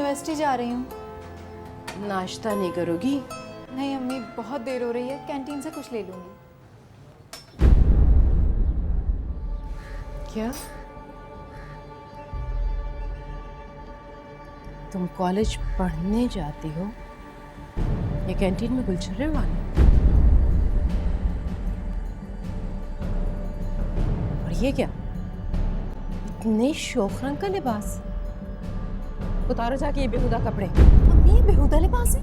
University जा रही हूँ। नाश्ता नहीं करोगी? नहीं अम्मी, बहुत देर हो रही है, कैंटीन से कुछ ले लूँगी। क्या तुम कॉलेज पढ़ने जाती हो? ये कैंटीन में गुलछर्रे वाले? और ये क्या, इतने शौक रंग का लिबास? उतारो जाके ये बेहुदा कपड़े। अम्मी ये बेहुदा लिबास है?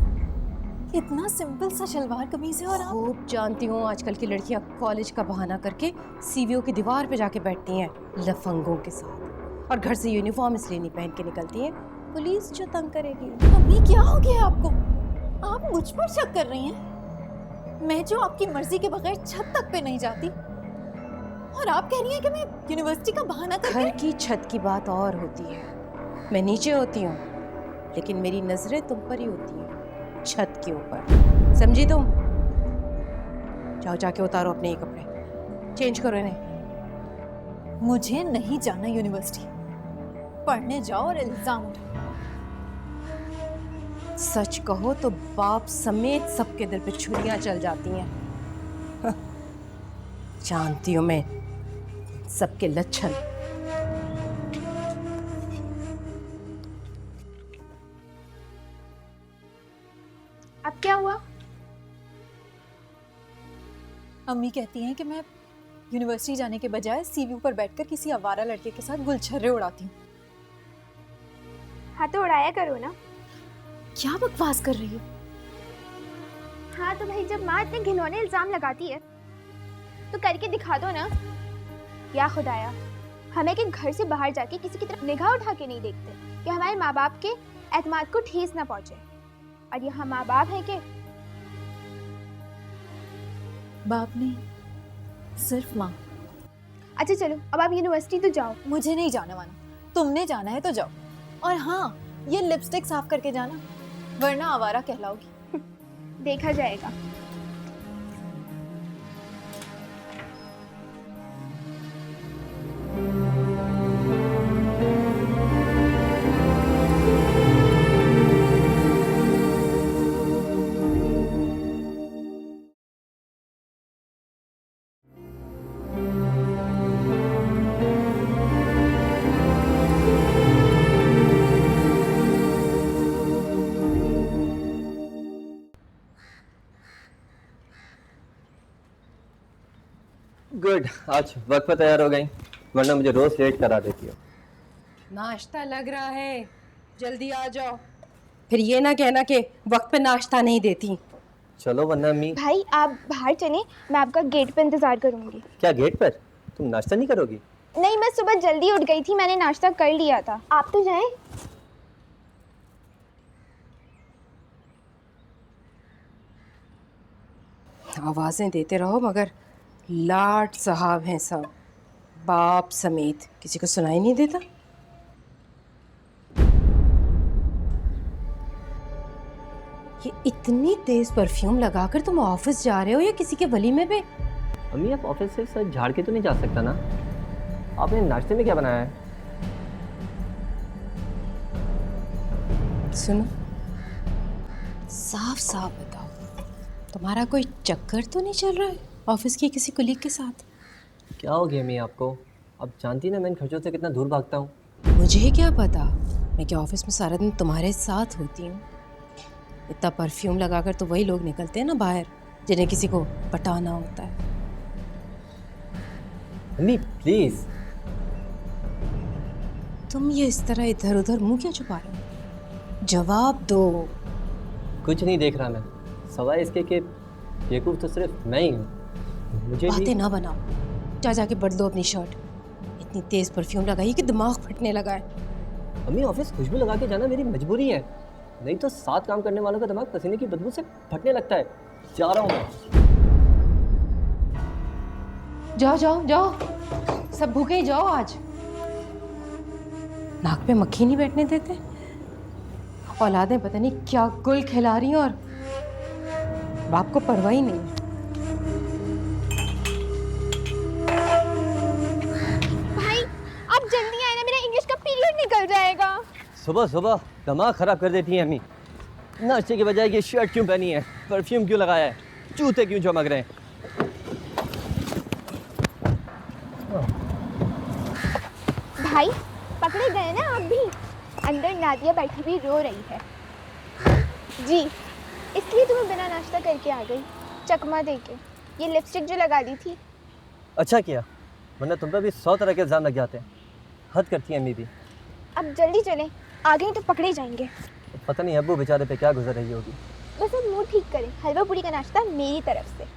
इतना सिंपल सा शलवार कमीज है और आप? खूब जानती हूँ आजकल की लड़कियां कॉलेज का बहाना करके सीवीओ की दीवार पे जाके बैठती हैं लफंगों के साथ, और घर से यूनिफॉर्म इसलिए नहीं पहन के निकलती हैं, पुलिस जो तंग करेगी। अम्मी क्या हो गया आपको? आप मुझ पर शक कर रही हैं? मैं जो आपकी मर्जी के बगैर छत तक पे नहीं जाती, और आप कह रही हैं कि मैं यूनिवर्सिटी का बहाना करके? घर की छत की बात और होती है, मैं नीचे होती हूँ लेकिन मेरी नजरें तुम पर ही होती हैं, छत के ऊपर, समझी तुम? जाओ जाके उतारो अपने ये कपड़े, चेंज करो इन्हें। मुझे नहीं जाना यूनिवर्सिटी, पढ़ने जाओ और इल्जाम उठाओ। सच कहो तो बाप समेत सबके दिल पे छुरियां चल जाती हैं। जानती हूँ मैं सबके लक्षण। अब क्या हुआ? अम्मी कहती हैं कि मैं यूनिवर्सिटी जाने के बजाय सीवी पर बैठकर किसी आवारा लड़के के साथ गुलछर्रे उड़ाती हूँ। हाँ तो उड़ाया करो ना। क्या बकवास कर रही हो? हाँ तो भाई जब माँ इतने घिनौने इल्जाम लगाती है तो करके दिखा दो ना। या खुदाया, हमें कि घर से बाहर जाके किसी की तरफ निगाह उठा के नहीं देखते कि हमारे माँ बाप के एतमाद को ठेस ना पहुंचे। और यहाँ माँ बाप है कि बाप नहीं, सिर्फ माँ। अच्छा चलो अब आप यूनिवर्सिटी तो जाओ। मुझे नहीं जाना वाना, तुमने जाना है तो जाओ। और हाँ, ये लिपस्टिक साफ करके जाना, वरना आवारा कहलाओगी। देखा जाएगा। गुड, आज वक्त पर तैयार हो गई, वरना मुझे रोज लेट करा देती हो। नाश्ता लग रहा है, जल्दी आ जाओ। फिर ये ना कहना कि वक्त पे नाश्ता नहीं देती। चलो वरना अम्मी। भाई आप बाहर चले, मैं आपका गेट पे इंतजार करूंगी। क्या गेट पर? तुम नाश्ता नहीं करोगी? नहीं, मैं सुबह जल्दी उठ गई थी, मैंने नाश्ता कर लिया था। आप तो जाएं। आवाजें देते रहो मगर लाट साहब हैं सब, बाप समेत, किसी को सुनाई नहीं देता। ये इतनी तेज परफ्यूम लगाकर तुम ऑफिस जा रहे हो या किसी के वलीमे पे? अम्मी आप ऑफिस से सर झाड़ के तो नहीं जा सकता ना? आपने नाश्ते में क्या बनाया है? सुनो, साफ साफ बताओ, तुम्हारा कोई चक्कर तो नहीं चल रहा है ऑफिस की किसी कुलीग के साथ? क्या हो गया अम्मी आपको? अब जानती ना मैं इन खर्चों से कितना दूर भागता हूँ। मुझे क्या पता, मैं क्या ऑफिस में सारा दिन तुम्हारे साथ होती हूँ? इतना परफ्यूम लगाकर तो वही लोग निकलते हैं ना बाहर जिन्हें किसी को पटाना होता है। अम्मी प्लीज। तुम ये इस तरह इधर उधर मुंह क्यों छुपा रहे हो? जवाब दो। कुछ नहीं देख रहा मैं, सवाए इसके कि बेवकूफ़ तो सिर्फ मैं ही हूँ। मुझे बातें भी... ना बनाओ, जाके बदलो अपनी शर्ट। इतनी तेज परफ्यूम लगाई कि दिमाग फटने लगा है। अम्मी ऑफिस खुशबू लगा के जाना मेरी मजबूरी है, नहीं तो साथ काम करने वालों का दिमाग पसीने की बदबू से फटने लगता है। जा रहा हूँ मैं। जाओ जाओ जाओ, सब भूखे ही जाओ आज। नाक पे मक्खी नहीं बैठने देते। औलादें पता नहीं क्या गुल खिला रही हैं और बाप को परवाह ही नहीं। भाई आप जल्दी आए ना, मेरा इंग्लिश का पीरियड निकल जाएगा। सुबह सुबह दिमाग खराब कर देती हैं अम्मी। नाश्ते के बजाय ये शर्ट क्यों पहनी है, परफ्यूम क्यों लगाया है, जूते क्यों चमक रहे हैं। भाई पकड़े गए ना आप भी। अंदर नादिया बैठी हुई रो रही है जी, इसलिए तुम्हें बिना नाश्ता करके आ गई, चकमा देके। ये लिपस्टिक जो लगा दी थी। अच्छा किया, वरना तुम पर भी 100 तरह के इल्ज़ाम लग जाते हैं। हद करती हैं अम्मी भी। अब जल्दी चलें, आ गई तो पकड़े जाएंगे। पता नहीं अब्बू बेचारे पे क्या गुजर रही होगी। बस अब मूड ठीक करें, हलवा पूरी का नाश्ता मेरी तरफ से।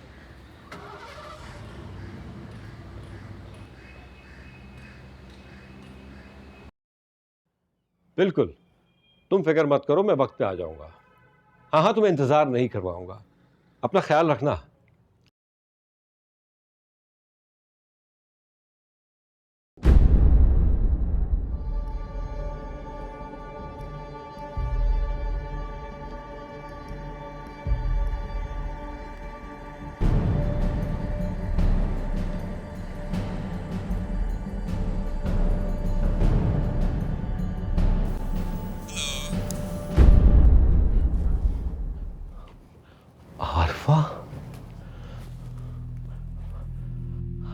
बिल्कुल, तुम फिक्र मत करो, मैं वक्त पे आ जाऊंगा। हाँ हाँ, तुम्हें इंतज़ार नहीं करवाऊंगा। अपना ख्याल रखना। आरफा?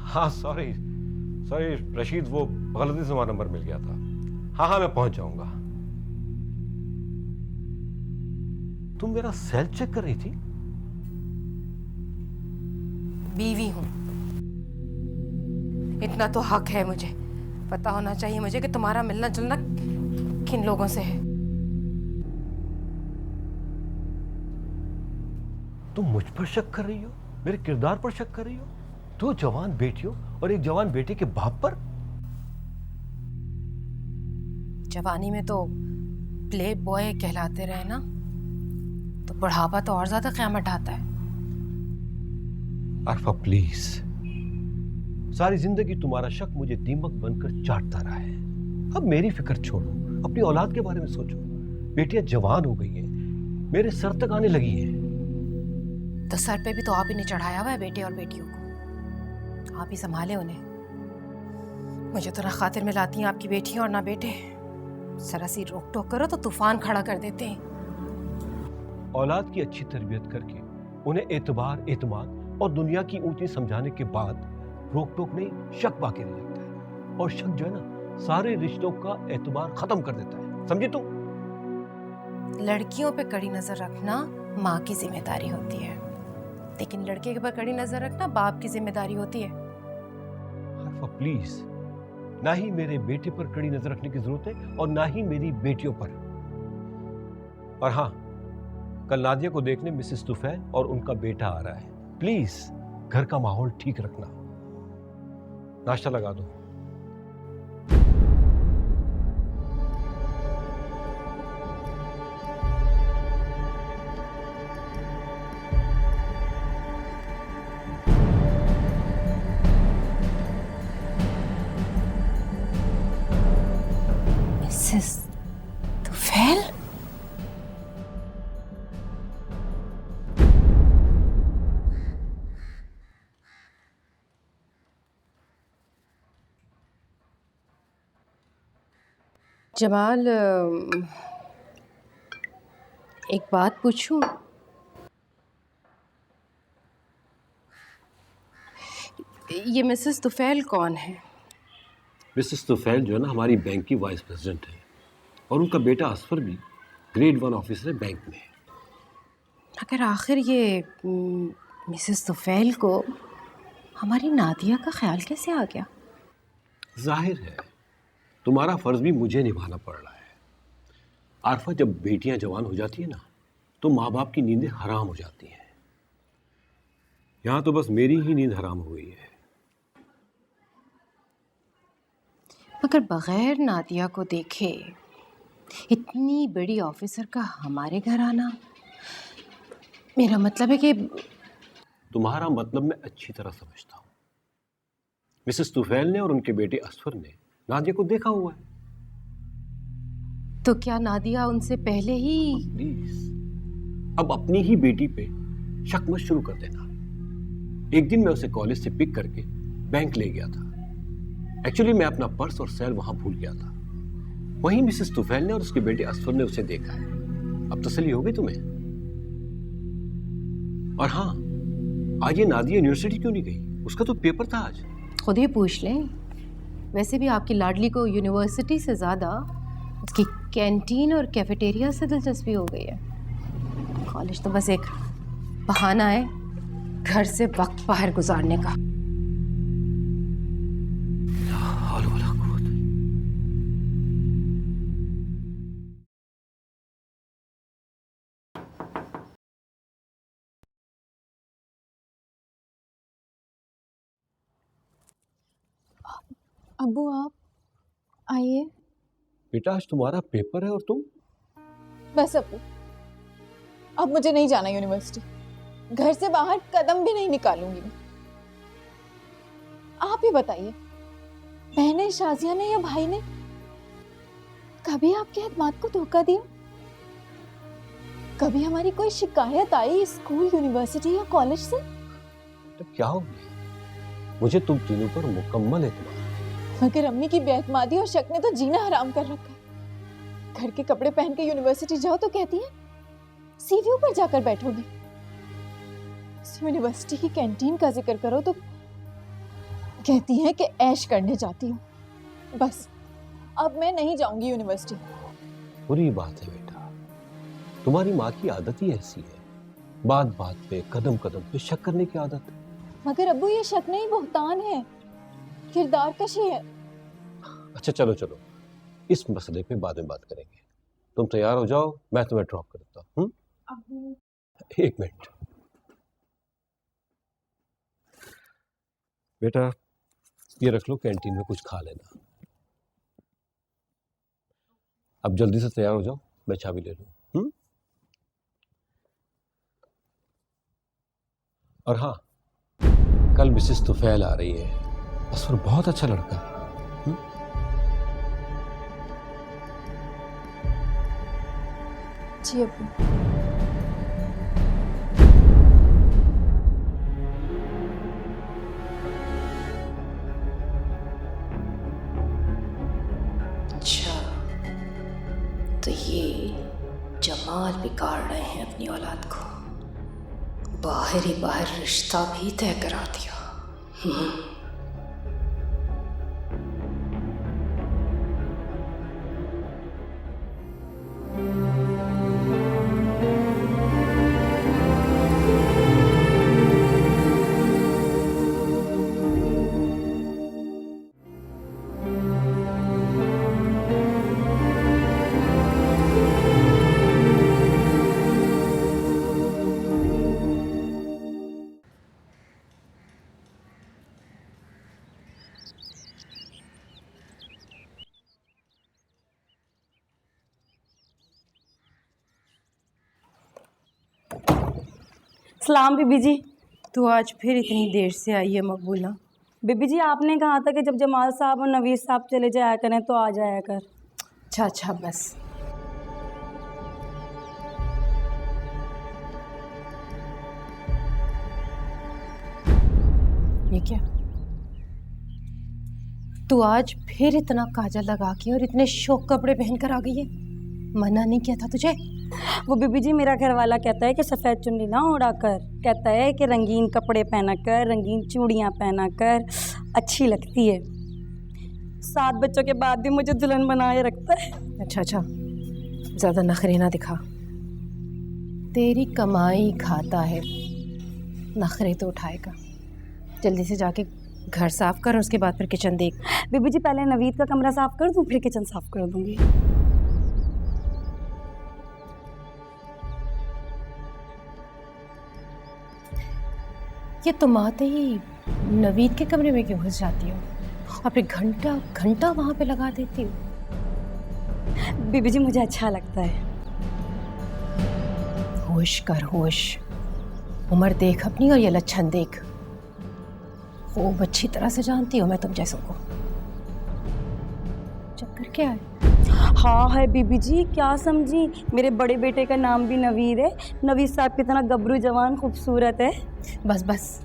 हाँ सॉरी रशीद, वो गलती से वहां नंबर मिल गया था। हाँ हाँ, मैं पहुंच जाऊंगा। तुम मेरा सेल चेक कर रही थी? बीवी हूं, इतना तो हक है मुझे, पता होना चाहिए मुझे कि तुम्हारा मिलना जुलना किन लोगों से है। तुम मुझ पर शक कर रही हो, मेरे किरदार पर शक कर रही हो? 2 जवान बेटियों और एक जवान बेटे के बाप पर? जवानी में तो प्ले बॉय कहलाते रहे ना, तो बुढ़ापा तो और ज्यादा क़यामत ढाता है। आरफा प्लीज, सारी जिंदगी तुम्हारा शक मुझे दीमक बनकर चाटता रहा है। अब मेरी फिक्र छोड़ो, अपनी औलाद के बारे में सोचो। बेटियां जवान हो गई हैं, मेरे सर तक आने लगी हैं। तो सर पे भी तो आप ही ने चढ़ाया हुआ है बेटे और बेटियों को, आप ही संभाले उन्हें। मुझे तो ना खातिर में लाती हैं आपकी बेटियां और ना बेटे। जरा सी रोक टोक करो तो तूफान खड़ा कर देते हैं। औलाद की अच्छी तरबियत करके उन्हें एतबार, एतमाद और दुनिया की ऊंची समझाने के बाद रोक टोक नहीं, शक बाकी रह जाता है। और शक जो है ना, सारे रिश्तों का एतबार खत्म कर देता है। समझे तुम? लड़कियों पे कड़ी नजर रखना माँ की जिम्मेदारी होती है, लेकिन लड़के के ऊपर कड़ी नजर रखना बाप की जिम्मेदारी होती है। आरफा प्लीज, ना ही मेरे बेटे पर कड़ी नजर रखने की जरूरत है और ना ही मेरी बेटियों पर। और हाँ, कल नादिया को देखने मिसेस तुफैल और उनका बेटा आ रहा है। प्लीज घर का माहौल ठीक रखना। नाश्ता लगा दो। मिसेस तुफैल? जमाल, एक बात पूछूं? ये मिसेस तुफैल कौन है? मिसेस तुफैल जो है ना, हमारी बैंक की वाइस प्रेसिडेंट है और उनका बेटा असफर भी ग्रेड 1 ऑफिसर है बैंक में। अगर आखिर ये मिसेस तुफैल को हमारी नादिया का ख्याल कैसे आ गया? जाहिर है तुम्हारा फर्ज भी मुझे निभाना पड़ रहा है। आरफा, जब बेटियां जवान हो जाती है ना, तो माँ बाप की नींदें हराम हो जाती हैं। यहाँ तो बस मेरी ही नींद हराम हो गई है। मगर बगैर नादिया को देखे इतनी बड़ी ऑफिसर का हमारे घर आना, मेरा मतलब है कि तुम्हारा मतलब मैं अच्छी तरह समझता हूँ। मिसेस तुफैल ने और उनके बेटे असफर ने नादिया को देखा हुआ है। तो क्या नादिया उनसे पहले ही? प्लीज, अब अपनी ही बेटी पे शक मत शुरू कर देना। एक दिन मैं उसे कॉलेज से पिक करके बैंक ले गया था। एक्चुअली मैं अपना पर्स और सेल वहां भूल गया था। वहीं मिसेस तुफैल ने और उसके बेटे असफर ने उसे देखा है। अब तसल्ली हो गई तुम्हें? और हाँ, आज ये नादिया यूनिवर्सिटी क्यों नहीं गई? उसका तो पेपर था आज। खुद ही पूछ लें। वैसे भी आपकी लाडली को यूनिवर्सिटी से ज़्यादा उसकी कैंटीन और कैफेटेरिया से दिलचस्पी हो गई है। कॉलेज तो बस एक बहाना है घर से वक्त बाहर गुजारने का। अब्बू आप आइए। बेटा आज तुम्हारा पेपर है और तुम? बस अब्बू, अब मुझे नहीं जाना यूनिवर्सिटी। घर से बाहर कदम भी नहीं निकालूंगी मैं। आप ही बताइए, बहनें शाजिया ने या भाई ने कभी आपके एतमाद को धोखा दिया? कभी हमारी कोई शिकायत आई स्कूल, यूनिवर्सिटी या कॉलेज से? तो क्या हो गया? मुझे तुम तीनों पर मुकम्मल एतमाद। मगर अम्मी की बेएतमादी और शक ने तो जीना हराम कर रखा है। घर के कपड़े पहन के यूनिवर्सिटी जाओ तो कहती है सीढ़ियों पर जाकर बैठोगी। इस यूनिवर्सिटी की कैंटीन का जिक्र करो तो कहती है कि ऐश करने जाती हूँ। बस अब मैं नहीं जाऊंगी यूनिवर्सिटी। बुरी बात है बेटा, तुम्हारी माँ की आदत ही ऐसी है, बात बात पे, कदम कदम पे शक करने की आदत। मगर अब्बू ये शक नहीं, बुहतान है, किरदार कशी है। अच्छा चलो चलो, इस मसले पे बाद में बात करेंगे। तुम तैयार हो जाओ, मैं तुम्हें ड्रॉप कर देता हूँ। एक मिनट बेटा, ये रख लो, कैंटीन में कुछ खा लेना। अब जल्दी से तैयार हो जाओ, मैं चाबी ले लूँ। और हाँ, कल मिसेस तुफैल आ रही है। असफर बहुत अच्छा लड़का है। जी अब्बू। अच्छा, तो ये जमाल बिगाड़ रहे हैं अपनी औलाद को। बाहर ही बाहर रिश्ता भी तय करा दिया। सलाम बीबी जी। तो आज फिर इतनी देर से आई है मकबूला? बीबी जी आपने कहा था कि जब जमाल साहब और नवीद साहब चले जाया करें तो आ जाया कर। अच्छा अच्छा, बस ये क्या? तू आज फिर इतना काजल लगा के और इतने शौक कपड़े पहन कर आ गई है? मना नहीं किया था तुझे? वो बीबी जी मेरा घर वाला कहता है कि सफ़ेद चुन्नी ना उड़ा कर, कहता है कि रंगीन कपड़े पहना कर, रंगीन चूड़ियाँ पहना कर, अच्छी लगती है। 7 बच्चों के बाद भी मुझे दुल्हन बनाए रखता है। अच्छा अच्छा, ज़्यादा नखरे ना दिखा। तेरी कमाई खाता है, नखरे तो उठाएगा। जल्दी से जाके घर साफ कर और उसके बाद फिर किचन देख। बीबी जी पहले नवीद का कमरा साफ कर दूँ, फिर किचन साफ कर दूँगी। ये तुम आते ही नवीद के कमरे में क्यों घुस जाती हो और फिर घंटा घंटा वहाँ पे लगा देती हो? बीबी जी मुझे अच्छा लगता है। होश कर होश, उम्र देख अपनी और ये लक्षण देख। खूब अच्छी तरह से जानती हूँ मैं तुम जैसों को। चक्कर क्या है? हाँ है बीबी जी, क्या समझी, मेरे बड़े बेटे का नाम भी नवीद है। नवीद साहब कितना गबरू जवान खूबसूरत है। बस बस,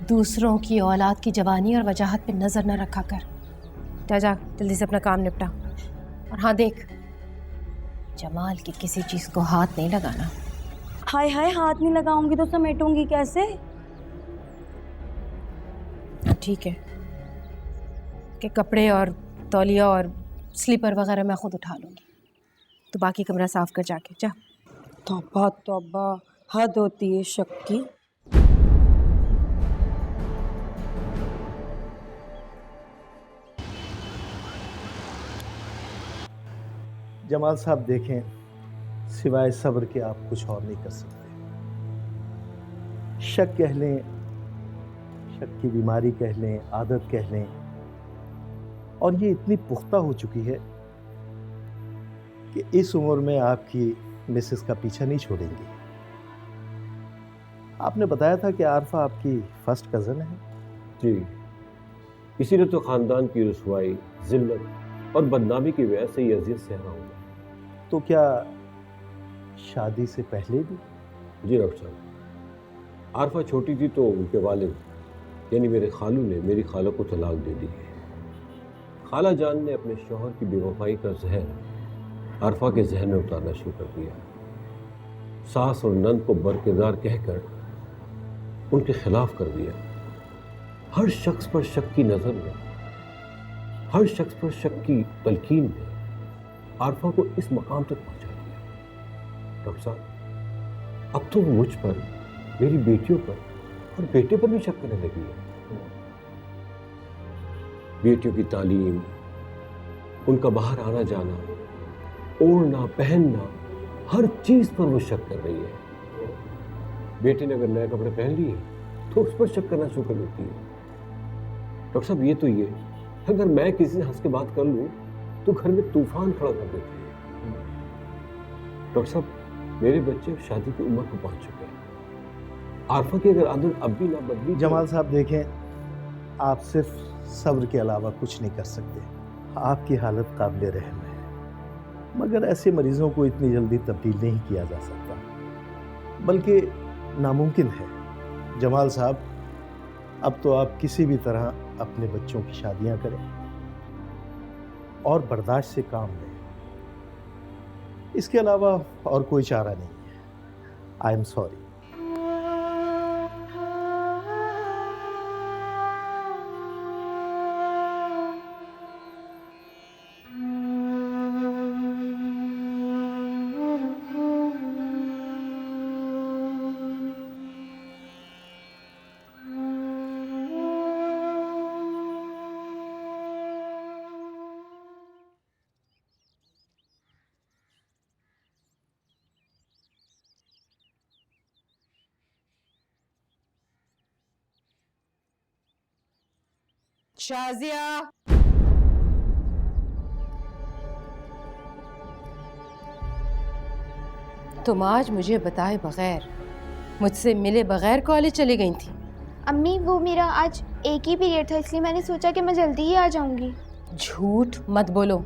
दूसरों की औलाद की जवानी और वजाहत पे नज़र न रखा कर। जा जा जल्दी से अपना काम निपटा। और हाँ देख, जमाल की किसी चीज को हाथ नहीं लगाना। हाय हाय, हाथ नहीं लगाऊंगी तो समेटूंगी कैसे? ठीक है कि कपड़े और तौलिया और स्लीपर वगैरह मैं खुद उठा लूंगी, तो बाकी कमरा साफ कर जाके जा। तौबा तौबा, हद होती है शक की। जमाल साहब देखें, सिवाय सब्र के आप कुछ और नहीं कर सकते। शक कह लें, शक की बीमारी कह लें, आदत कह लें, और ये इतनी पुख्ता हो चुकी है कि इस उम्र में आपकी मिसेस का पीछा नहीं छोड़ेंगी। आपने बताया था कि आरफा आपकी फर्स्ट कज़न है। जी, इसीलिए तो खानदान की रुसवाई, जिल्लत और बदनामी की वजह से ये अजियत सह रहा हूँ। तो क्या शादी से पहले भी? जी डॉक्टर साहब, आरफा छोटी थी तो उनके वालिद यानी मेरे खालू ने मेरी खाला को तलाक दे दी। खाला जान ने अपने शौहर की बेवफाई का जहर आरफा के जहन में उतारना शुरू कर दिया। सास और नंद को बरकिरदार कहकर उनके खिलाफ कर दिया। हर शख्स पर शक की नजर में, हर शख्स पर शक की तलकीन में आरफा को इस मकाम तक पहुंचा दिया। डॉक्टर साहब, अब तो वो मुझ पर, मेरी बेटियों पर और बेटे पर भी शक करने लगी है। बेटियों की तालीम, उनका बाहर आना जाना, ओढ़ना पहनना, हर चीज पर वो शक कर रही है। बेटे ने अगर नए कपड़े पहन लिए तो उस पर शक करना शुरू कर देती है। डॉक्टर साहब, ये तो ये, अगर मैं किसी से हंस के बात कर लूं तो घर में तूफान खड़ा कर देती है। डॉक्टर साहब, मेरे बच्चे शादी की उम्र को पहुंच चुके हैं। आरफा की अगर आदत अब भी ना बदली। जमाल साहब देखें, आप सिर्फ सब्र के अलावा कुछ नहीं कर सकते। आपकी हालत काबिल रहम है, मगर ऐसे मरीजों को इतनी जल्दी तब्दील नहीं किया जा सकता, बल्कि नामुमकिन है। जमाल साहब, अब तो आप किसी भी तरह अपने बच्चों की शादियां करें और बर्दाश्त से काम लें। इसके अलावा और कोई चारा नहीं है। I am sorry. शाजिया, तुम आज मुझे बताए बगैर, मुझसे मिले बगैर कॉलेज चली गई थी। अम्मी, वो मेरा आज एक ही पीरियड था, इसलिए मैंने सोचा कि मैं जल्दी ही आ जाऊंगी। झूठ मत बोलो,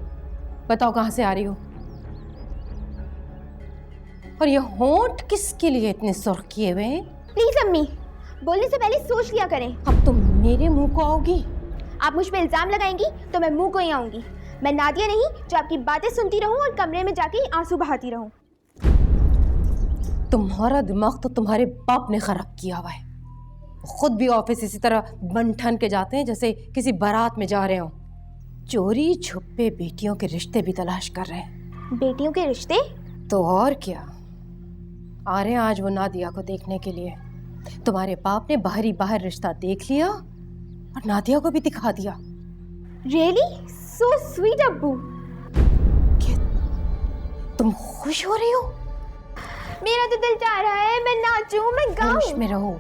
बताओ कहाँ से आ रही हो? और ये होंठ किसके लिए इतने सुर्ख किए हुए हैं? प्लीज अम्मी, बोलने से पहले सोच लिया करें। अब तुम मेरे मुंह को आओगी? आप मुझ पे इल्जाम लगाएंगी तो मैं मुंह को ही आऊंगी। मैं नादिया नहीं जो आपकी बातें सुनती रहूं और कमरे में जाके आंसू बहाती रहूं। तुम्हारा दिमाग तो तुम्हारे बाप ने खराब किया हुआ है। खुद भी ऑफिस इसी तरह बन ठन के जाते हैं जैसे किसी बारात में जा रहे हो। चोरी छुपे बेटियों के रिश्ते भी तलाश कर रहे हैं। बेटियों के रिश्ते? तो और क्या, आ रहे हैं आज वो नादिया को देखने के लिए। तुम्हारे बाप ने बाहर रिश्ता देख लिया और नादिया को भी दिखा दिया। रियली? सो स्वीट अब्बू। क्या तुम खुश हो रही हो? मेरा तो दिल चाह रहा है मैं नाचूं, मैं गाऊं। होश में रहो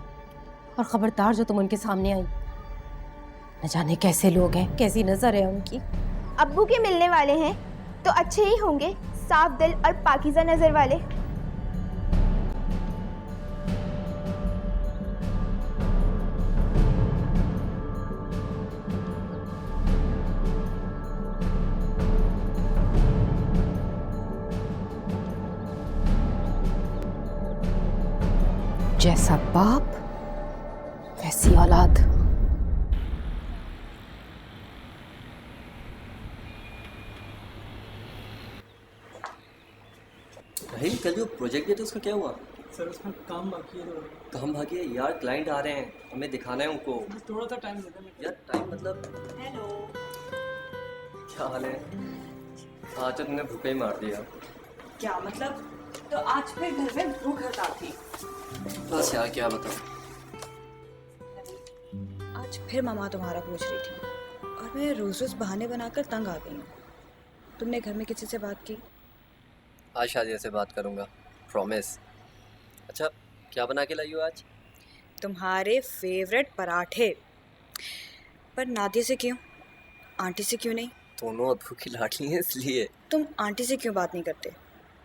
और खबरदार जो तुम उनके सामने आई। न जाने कैसे लोग हैं, कैसी नजर है उनकी। अब्बू के मिलने वाले हैं तो अच्छे ही होंगे, साफ दिल और पाकीज़ा नजर वाले। जैसा बाप वैसी औलाद। भाई कल जो प्रोजेक्ट दिया था उसका क्या हुआ? सर उसमें काम बाकी है थोड़ा। काम भागी है यार, क्लाइंट आ रहे हैं, हमें दिखाना है उनको। थोड़ा सा टाइम लगेगा। यार टाइम मतलब? हेलो। क्या हाल है? आज तो तुमने भूखा ही मार दिया। क्या मतलब? तो आज फिर घर में भूख हड़ताल थी। बस यार क्या बताऊँ। आज फिर मामा तुम्हारा पूछ रही थी और मैं रोज रोज बहाने बनाकर तंग आ गई हूँ। तुमने घर में किसी से बात की? आज शादी से बात करूँगा, प्रॉमिस। अच्छा क्या बना के लाई हो आज? तुम्हारे फेवरेट पराठे। पर नादिया से क्यों? आंटी से क्यों नहीं? दोनों अब्बू की लाडली हैं इसलिए। तुम आंटी से क्यों बात नहीं करते?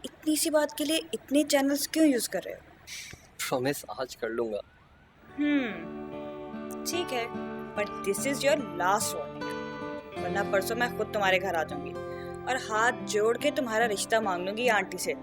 इतनी सी बात के लिए इतने चैनल्स क्यों यूज़ कर रहे हो? प्रॉमिस आज कर लूँगा। ठीक है, but this is your last warning, वरना परसों मैं खुद तुम्हारे घर आ जाऊंगी और हाथ जोड़ के तुम्हारा रिश्ता मांग लूंगी आंटी से।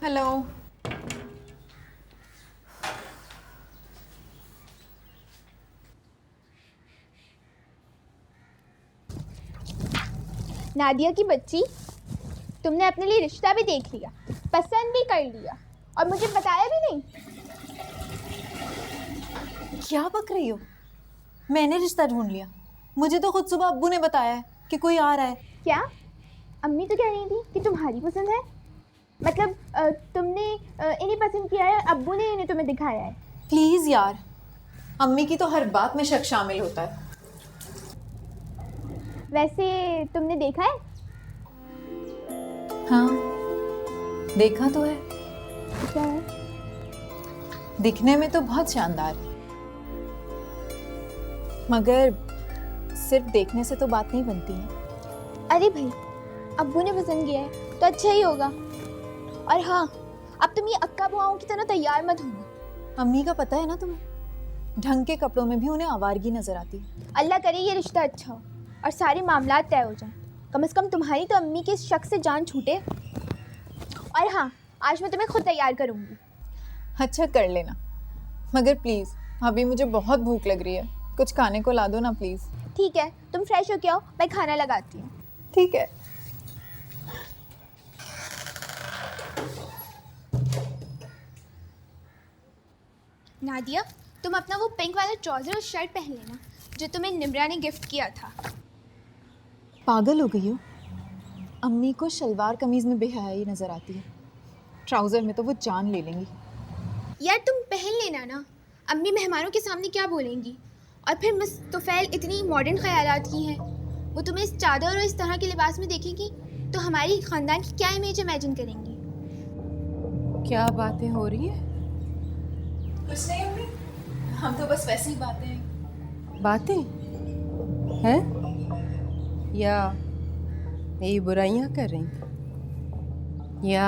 हेलो। नादिया की बच्ची, तुमने अपने लिए रिश्ता भी देख लिया, पसंद भी कर लिया और मुझे बताया भी नहीं। क्या बक रही हो? मैंने रिश्ता ढूंढ लिया। मुझे तो खुद सुबह अब्बू ने बताया है कि कोई आ रहा है। क्या? अम्मी तो कह रही थी कि तुम्हारी पसंद है। मतलब तुमने इन्हें पसंद किया है, अब्बू ने इन्हें तुम्हें दिखाया है। प्लीज़ यार, अम्मी की तो हर बात में शक शामिल होता है। वैसे तुमने देखा है? हाँ देखा तो है। क्या है? दिखने में तो बहुत शानदार है, मगर सिर्फ देखने से तो बात नहीं बनती है। अरे भाई, अब्बू ने पसंद किया है तो अच्छा ही होगा। और हाँ, अब तुम ये अक्का बुआओं की तरह तैयार मत होना। अम्मी का पता है ना तुम्हें, ढंग के कपड़ों में भी उन्हें आवारगी नजर आती है। अल्लाह करे ये रिश्ता अच्छा हो और सारे मामला तय हो जाएं। कम से कम तुम्हारी तो अम्मी के इस शक से जान छूटे। और हाँ, आज मैं तुम्हें खुद तैयार करूँगी। अच्छा कर लेना, मगर प्लीज़ अभी मुझे बहुत भूख लग रही है, कुछ खाने को ला दो ना प्लीज़। ठीक है, तुम फ्रेश हो के आओ, मैं खाना लगाती हूँ। ठीक है। नादिया, तुम अपना वो पिंक वाला ट्राउज़र और शर्ट पहन लेना जो तुम्हें निम्रा ने गिफ्ट किया था। पागल हो गई हो? अम्मी को शलवार कमीज़ में बेहयाई नज़र आती है, ट्राउज़र में तो वो जान ले लेंगी। यार तुम पहन लेना ना, अम्मी मेहमानों के सामने क्या बोलेंगी? और फिर मिस तुफैल इतनी मॉडर्न ख्यालात की हैं, वो तुम्हें इस चादर और इस तरह के लिबास में देखेंगी तो हमारी ख़ानदान की क्या इमेज इमेजिन करेंगी? क्या बातें हो रही हैं? कुछ नहीं अम्मी, हम तो बस वैसे ही बातें हैं या यही बुराइयां कर रही थी, या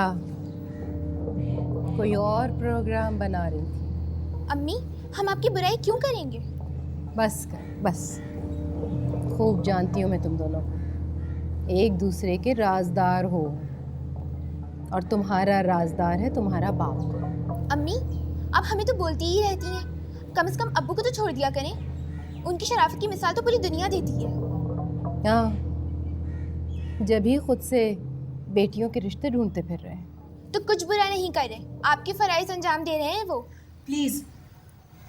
कोई और प्रोग्राम बना रही थी? अम्मी, हम आपकी बुराई क्यों करेंगे? बस कर, बस। खूब जानती हूँ मैं तुम दोनों को, एक दूसरे के राजदार हो, और तुम्हारा राजदार है तुम्हारा बाप। अम्मी, अब हमें तो बोलती ही रहती हैं, कम से कम अब्बू को तो छोड़ दिया करें। उनकी शराफत की मिसाल तो पूरी दुनिया देती है। हाँ, जब ही खुद से बेटियों के रिश्ते ढूंढते फिर रहे हैं। तो कुछ बुरा नहीं कर रहे, आपके फराइज अंजाम दे रहे हैं वो। प्लीज़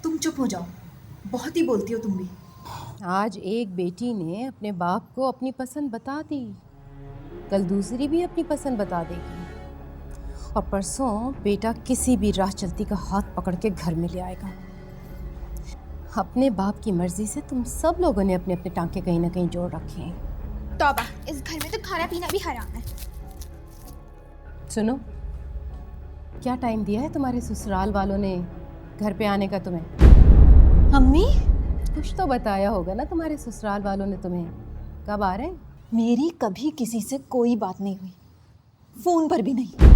तुम चुप हो जाओ, बहुत ही बोलती हो तुम भी। आज एक बेटी ने अपने बाप को अपनी पसंद बता दी, कल दूसरी भी अपनी पसंद बता देगी, और परसों बेटा किसी भी राह चलती का हाथ पकड़ के घर में ले आएगा। अपने बाप की मर्जी से तुम सब लोगों ने अपने अपने टांके कहीं ना कहीं जोड़ रखे हैं। तौबा, इस घर में तो खाना पीना भी हराम है। सुनो, क्या टाइम दिया है तुम्हारे ससुराल वालों ने घर पे आने का तुम्हें? अम्मी, कुछ तो बताया होगा ना तुम्हारे ससुराल वालों ने तुम्हें, कब आ रहे हैं? मेरी कभी किसी से कोई बात नहीं हुई, फ़ोन पर भी नहीं।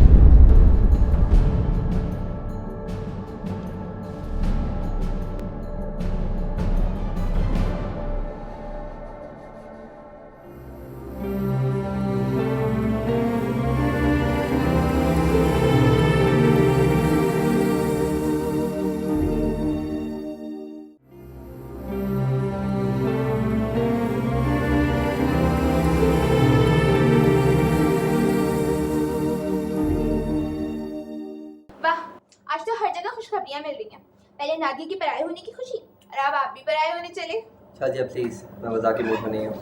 रही हैं। पहले नादिया की पराये होने की खुशी और अब आप भी पराये होने चले। शाजिया प्लीज, मैं मजाक के मूड में नहीं हूँ।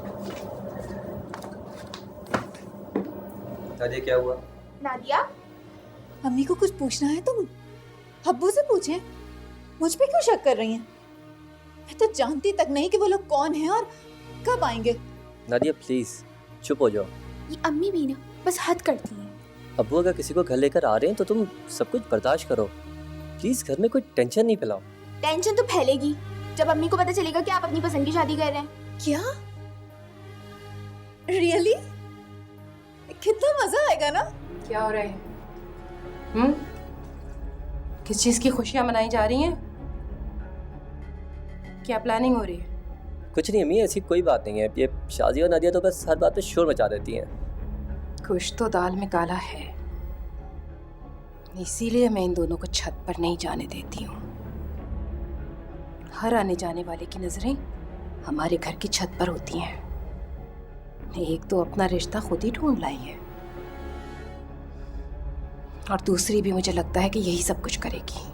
शाजिया क्या हुआ? नादिया, अम्मी को कुछ पूछना है तुम अब्बू से पूछे, मुझ पे क्यों शक कर रही हैं? मैं तो जानती तक नहीं कि वो लोग कौन हैं और कब आएंगे। नादिया प्लीज चुप हो जाओ। ये अम्मी भी ना बस हद करती हैं। अब्बू अगर किसी को घर लेकर आ रहे हैं तो तुम सब कुछ बर्दाश्त करो प्लीज। घर में कोई टेंशन नहीं फैलाओ। टेंशन तो फैलेगी जब अम्मी को पता चलेगा कि आप अपनी पसंद की शादी कर रहे हैं। क्या रियली? कितना मजा आएगा ना। क्या हो रहा है? किस चीज की खुशियां मनाई जा रही हैं? क्या प्लानिंग हो रही है? कुछ नहीं अम्मी, ऐसी कोई बात नहीं है। ये शाजिया और नादिया तो बस हर बात पे शोर मचा देती हैं। कुछ तो दाल में काला है, इसीलिए मैं इन दोनों को छत पर नहीं जाने देती हूँ। हर आने जाने वाले की नजरें हमारे घर की छत पर होती हैं। एक तो अपना रिश्ता खुद ही ढूंढ लाई है और दूसरी भी मुझे लगता है कि यही सब कुछ करेगी।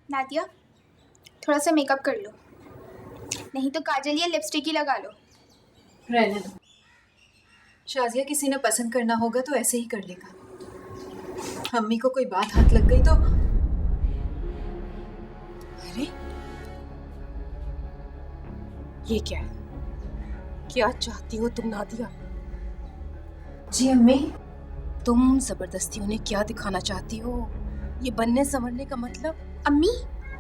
नादिया, थोड़ा सा मेकअप कर लो, नहीं तो काजल या लिपस्टिक ही लगा लो। रहने दो, शाजिया किसी ने पसंद करना होगा तो ऐसे ही कर लेगा। अम्मी को कोई बात हाथ लग गई तो। अरे ये क्या है? क्या चाहती हो तुम नादिया? जी अम्मी। तुम जबरदस्ती उन्हें क्या दिखाना चाहती हो? ये बनने संवरने का मतलब? अम्मी,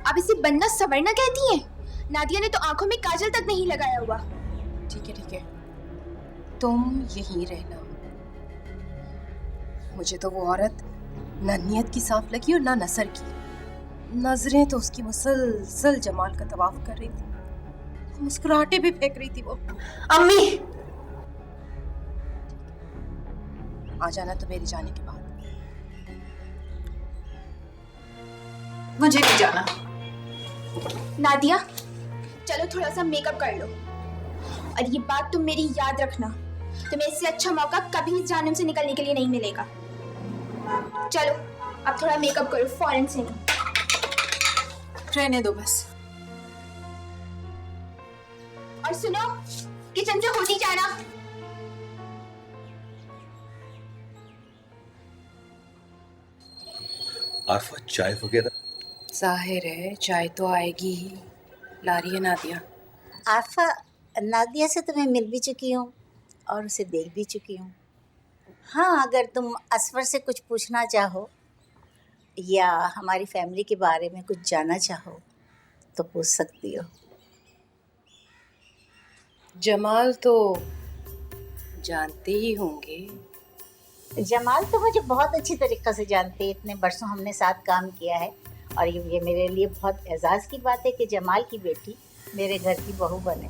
आप इसे बनना संवरना कहती हैं? नादिया ने तो आंखों में काजल तक नहीं लगाया हुआ। ठीक है, तुम यहीं रहना। मुझे तो वो औरत ना नीयत की साफ लगी और ना नसर की। नजरें तो उसकी मुसलसल जमाल का तवाफ कर रही थी, मुस्कुराहटें भी फेंक रही थी वो। अम्मी आ जाना तो मेरे जाने के बाद। मुझे नहीं जाना। नादिया, चलो थोड़ा सा मेकअप कर लो, और ये बात तुम मेरी याद रखना, तुम्हें इससे अच्छा मौका कभी इस जहन्नुम से निकलने के लिए नहीं मिलेगा। चलो अब थोड़ा मेकअप करो, फौरन से नहीं। रहने दो बस। और सुनो, किचन से होती जाना। आरफा चाय वगैरह? जाहिर है चाय तो आएगी ही। ला रही है नादिया। आरफा, नादिया से तो मैं मिल भी चुकी हूँ और उसे देख भी चुकी हूँ। हाँ, अगर तुम असफर से कुछ पूछना चाहो या हमारी फैमिली के बारे में कुछ जानना चाहो तो पूछ सकती हो। जमाल तो जानते ही होंगे। जमाल तो मुझे बहुत अच्छी तरीक़े से जानते हैं, इतने बरसों हमने साथ काम किया है, और ये मेरे लिए बहुत एजाज़ की बात है कि जमाल की बेटी मेरे घर की बहू बने।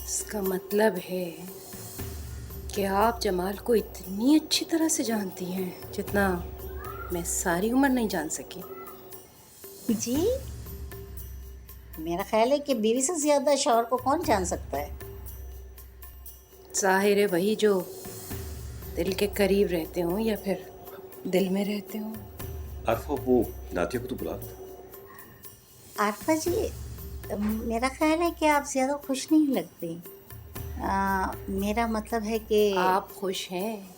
इसका मतलब है कि आप जमाल को इतनी अच्छी तरह से जानती हैं जितना मैं सारी उम्र नहीं जान सकी। जी, मेरा ख्याल है कि बीवी से ज़्यादा शौहर को कौन जान सकता है। जाहिर है वही जो दिल के करीब रहते हो या फिर दिल में रहते हो। आरफा, वो नादिया को तो बुला। आरफा जी, मेरा ख्याल है कि आप ज़्यादा खुश नहीं लगती। मेरा मतलब है कि आप खुश हैं,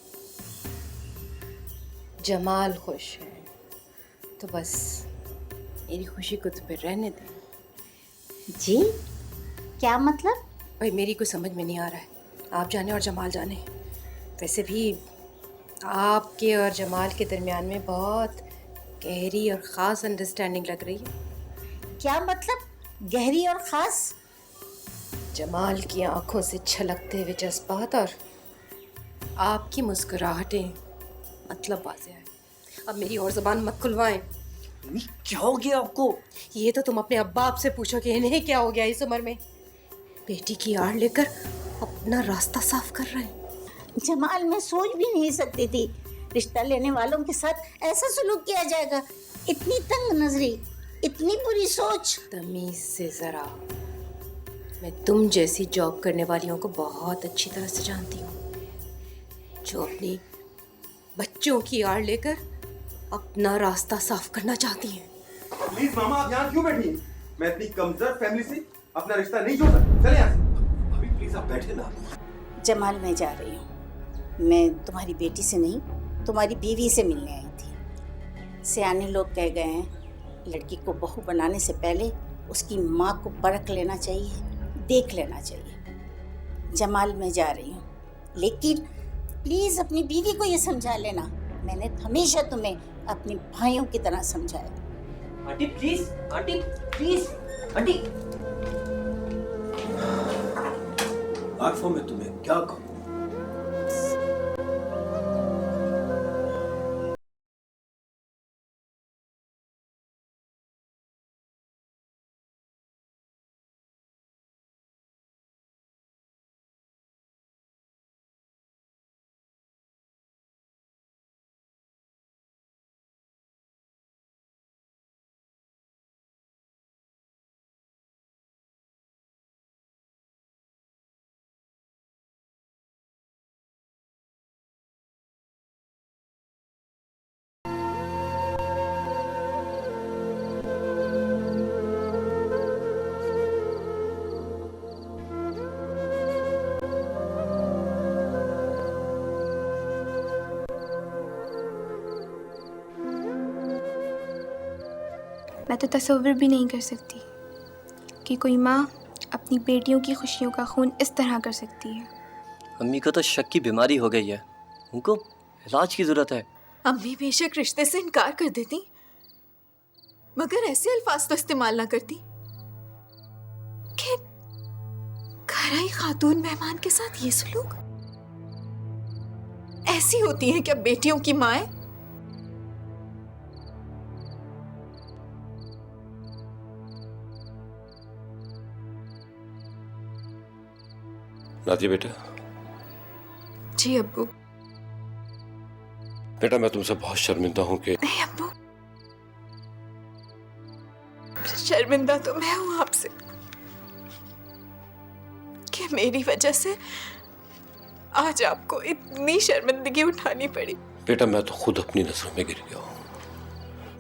जमाल खुश है, तो बस मेरी खुशी को तो फिर रहने दें। जी, क्या मतलब? भाई मेरी कुछ समझ में नहीं आ रहा है। आप जाने और जमाल जाने। वैसे भी आपके और जमाल के दरमियान में बहुत गहरी और ख़ास अंडरस्टैंडिंग लग रही है। क्या मतलब गहरी और ख़ास? जमाल की आंखों से छलकते हुए जज्बात और आपकी मुस्कुराहटें, मतलब वाज़ेह है। अब मेरी और ज़बान मत खुलवाएं। क्या हो गया आपको? ये तो तुम अपने अब्बा आप से पूछो कि इन्हें क्या हो गया इस उम्र में। बेटी की आड़ लेकर अपना रास्ता साफ कर रहे हैं। जमाल, मैं सोच भी नहीं सकती थी रिश्ता लेने वालों के साथ ऐसा सलूक किया जाएगा। इतनी तंग नजरी, इतनी बुरी सोच। तमीज से जरा। मैं तुम जैसी जॉब करने वालियों को बहुत अच्छी तरह से जानती हूँ, जो अपनी बच्चों की आड़ लेकर अपना रास्ता साफ करना चाहती हैं। प्लीज मामा, आप यहाँ क्यों बैठी हैं? मैं इतनी कमजोर फैमिली से अपना रिश्ता नहीं जोड़ सकता। चले यहाँ से। अभी प्लीज आप बैठे ना। जमाल, मैं जा रही हूँ। मैं तुम्हारी बेटी से नहीं, तुम्हारी बीवी से मिलने आई थी। सियाने लोग कह गए हैं, लड़की को बहू बनाने से पहले उसकी माँ को परख लेना चाहिए, देख लेना चाहिए। जमाल, मैं जा रही हूँ, लेकिन प्लीज़ अपनी बीवी को ये समझा लेना, मैंने हमेशा तुम्हें अपने भाइयों की तरह समझाया। Aunty please, aunty please, aunty. Arfa, मैं तुम्हें क्या कहूँ? मैं तो तसव्वुर भी नहीं कर सकती कि कोई माँ अपनी बेटियों की खुशियों का खून इस तरह कर सकती है। अम्मी को तो शक की बीमारी हो गई है, उनको इलाज की जरूरत है। अम्मी बेशक रिश्ते से इनकार कर देती, मगर ऐसे अल्फाज तो इस्तेमाल ना करती कि घर आई खातून मेहमान के साथ ये सलूक। ऐसी होती हैं क्या बेटियों की माएं? नादिया बेटा। जी अब्बू। बेटा, मैं तुमसे बहुत शर्मिंदा हूँ कि नहीं अब्बू, शर्मिंदा तो मैं हूं आपसे कि मेरी वजह से आज आपको इतनी शर्मिंदगी उठानी पड़ी। बेटा, मैं तो खुद अपनी नजरों में गिर गया हूँ।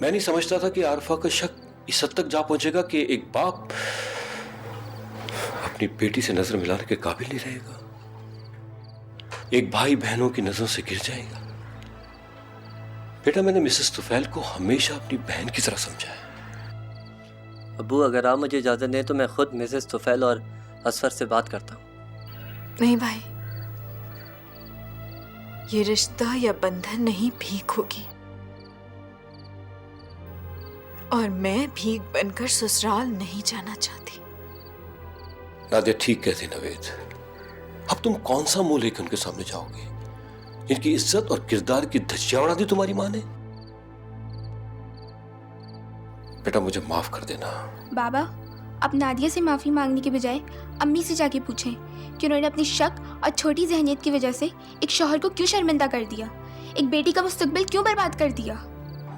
मैं नहीं समझता था कि आरफा का शक इस हद तक जा पहुंचेगा कि एक बाप अपनी बेटी से नजर मिलाने के काबिल नहीं रहेगा, एक भाई बहनों की नजरों से गिर जाएगा। बेटा, मैंने मिसेस तुफैल को हमेशा अपनी बहन की तरह समझा है। अब्बू, अगर आप मुझे इजाजत दें तो मैं खुद मिसेस तुफैल और असफर से बात करता हूँ। नहीं भाई, ये रिश्ता या बंधन नहीं भीख होगी, और मैं भीख बनकर ससुराल नहीं जाना चाहती। नादिया ठीक कहती नवेद। अब तुम कौन सा मुंह लेकर उनके सामने जाओगे? इनकी इज्जत और किरदार की धज्जियां उड़ा दी तुम्हारी माँ ने। बेटा, मुझे माफ कर देना। बाबा, अब नादिया से माफ़ी मांगने के बजाय अम्मी से जाके पूछें कि उन्होंने अपनी शक और छोटी जहनियत की वजह से एक शौहर को क्यों शर्मिंदा कर दिया, एक बेटी का मुस्तकबिल क्यों बर्बाद कर दिया।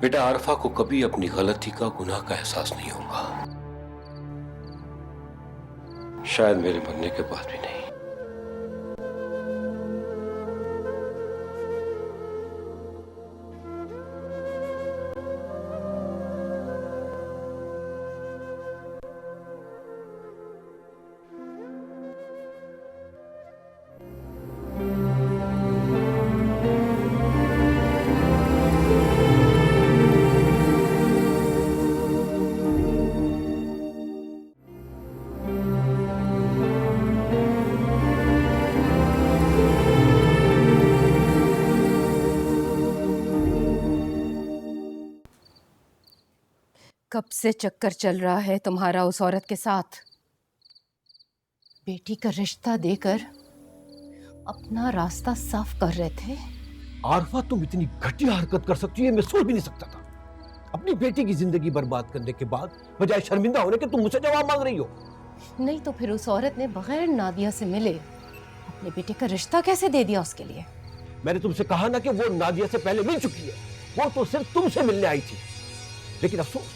बेटा, आरफा को कभी अपनी गलती का, गुनाह का एहसास नहीं होगा, शायद मेरे मरने के बाद भी नहीं। कब से चक्कर चल रहा है तुम्हारा उस औरत के साथ? बेटी का रिश्ता देकर अपना रास्ता साफ कर रहे थे। आरफा, तुम इतनी घटिया हरकत कर सकती है, मैं सोच भी नहीं सकता था। अपनी बेटी की जिंदगी बर्बाद करने के बाद बजाय शर्मिंदा होने के तुम मुझसे जवाब मांग रही हो। नहीं तो फिर उस औरत ने बगैर नादिया से मिले अपने बेटे का रिश्ता कैसे दे दिया उसके लिए? मैंने तुमसे कहा ना कि वो नादिया से पहले मिल चुकी है, वो तो सिर्फ तुमसे मिलने आई थी। लेकिन अफसोस,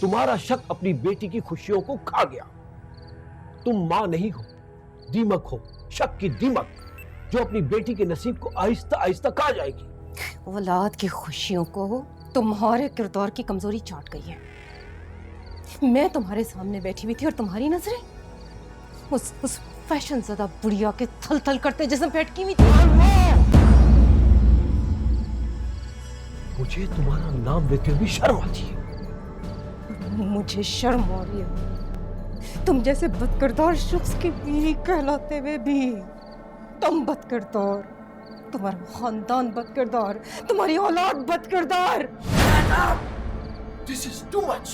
तुम्हारा शक अपनी बेटी की खुशियों को खा गया। तुम मां नहीं हो, दीमक हो, शक की दीमक, जो अपनी बेटी के नसीब को आहिस्ता आहिस्ता खा जाएगी। औलाद की खुशियों को तुम्हारे किरदार की कमजोरी चाट गई है। मैं तुम्हारे सामने बैठी हुई थी और तुम्हारी नजरें उस फैशन ज़दा बुढ़िया के थल थल करते जिसम पे अटकी हुई थी। मुझे तुम्हारा नाम लेते हुए शर्म आती है। मुझे शर्म आ रही है। तुम जैसे बदकिरदार शख्स की बीवी कहलाते हुए भी तुम बदकिरदार, तुम्हारा खानदान बदकिरदार, तुम्हारी औलाद बदकिरदार। This is too much.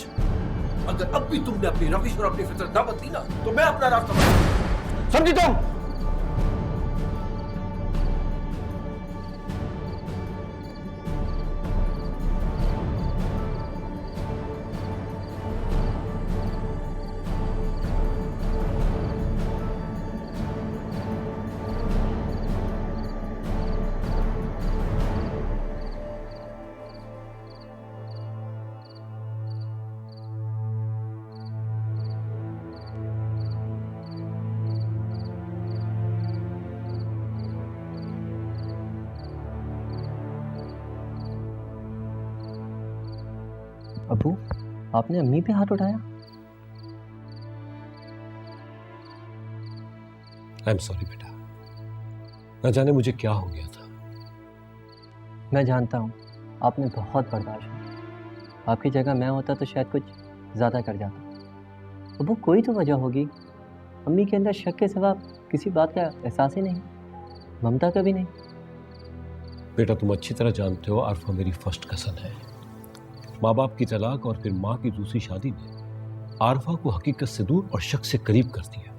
अगर अब भी तुमने अपनी रविश और अपनी फितरत ना बदली ना, तो मैं अपना रास्ता बदलूंगा। समझी तुम? अबू, आपने अम्मी पे हाथ उठाया? आई एम सॉरी बेटा, न जाने मुझे क्या हो गया था। मैं जानता हूँ आपने बहुत बर्दाश्त किया। आपकी जगह मैं होता तो शायद कुछ ज़्यादा कर जाता। अबू, कोई तो वजह होगी। अम्मी के अंदर शक के सिवा किसी बात का एहसास ही नहीं, ममता का भी नहीं। बेटा, तुम अच्छी तरह जानते हो आरफा मेरी फर्स्ट कज़न है। माँ बाप की तलाक और फिर माँ की दूसरी शादी ने आरफा को हकीकत से दूर और शक से करीब कर दिया।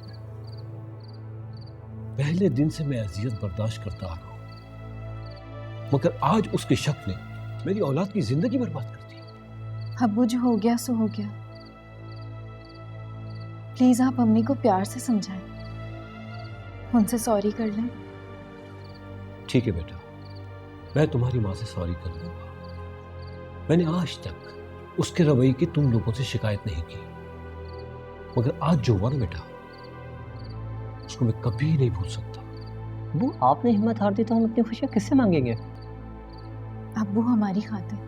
पहले दिन से मैं अजियत बर्दाश्त करता आ रहा हूं, मगर आज उसके शक ने मेरी औलाद की जिंदगी बर्बाद कर दी। अब्बू, जो हो गया सो हो गया। प्लीज आप अम्मी को प्यार से समझाएं, उनसे सॉरी कर लें। ठीक है बेटा, मैं तुम्हारी माँ से सॉरी कर लूंगा। मैंने आज तक उसके रवैये की तुम लोगों से शिकायत नहीं की, मगर आज जो हुआ ना बेटा, उसको मैं कभी नहीं भूल सकता। अबू, आपने हिम्मत हार दी तो हम अपनी खुशियाँ किससे मांगेंगे? अब्बू, हमारी खातिर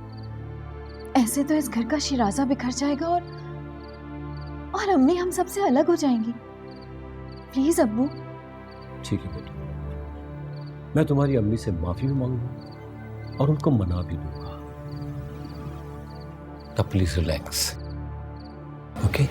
ऐसे तो इस घर का शिराजा बिखर जाएगा और अम्मी हम सबसे अलग हो जाएंगी। प्लीज अब्बू। ठीक है बेटा, मैं तुम्हारी अम्मी से माफी भी मांगूंगा और उनको मना भी दूंगा। तब प्लीज रिलैक्स, ओके?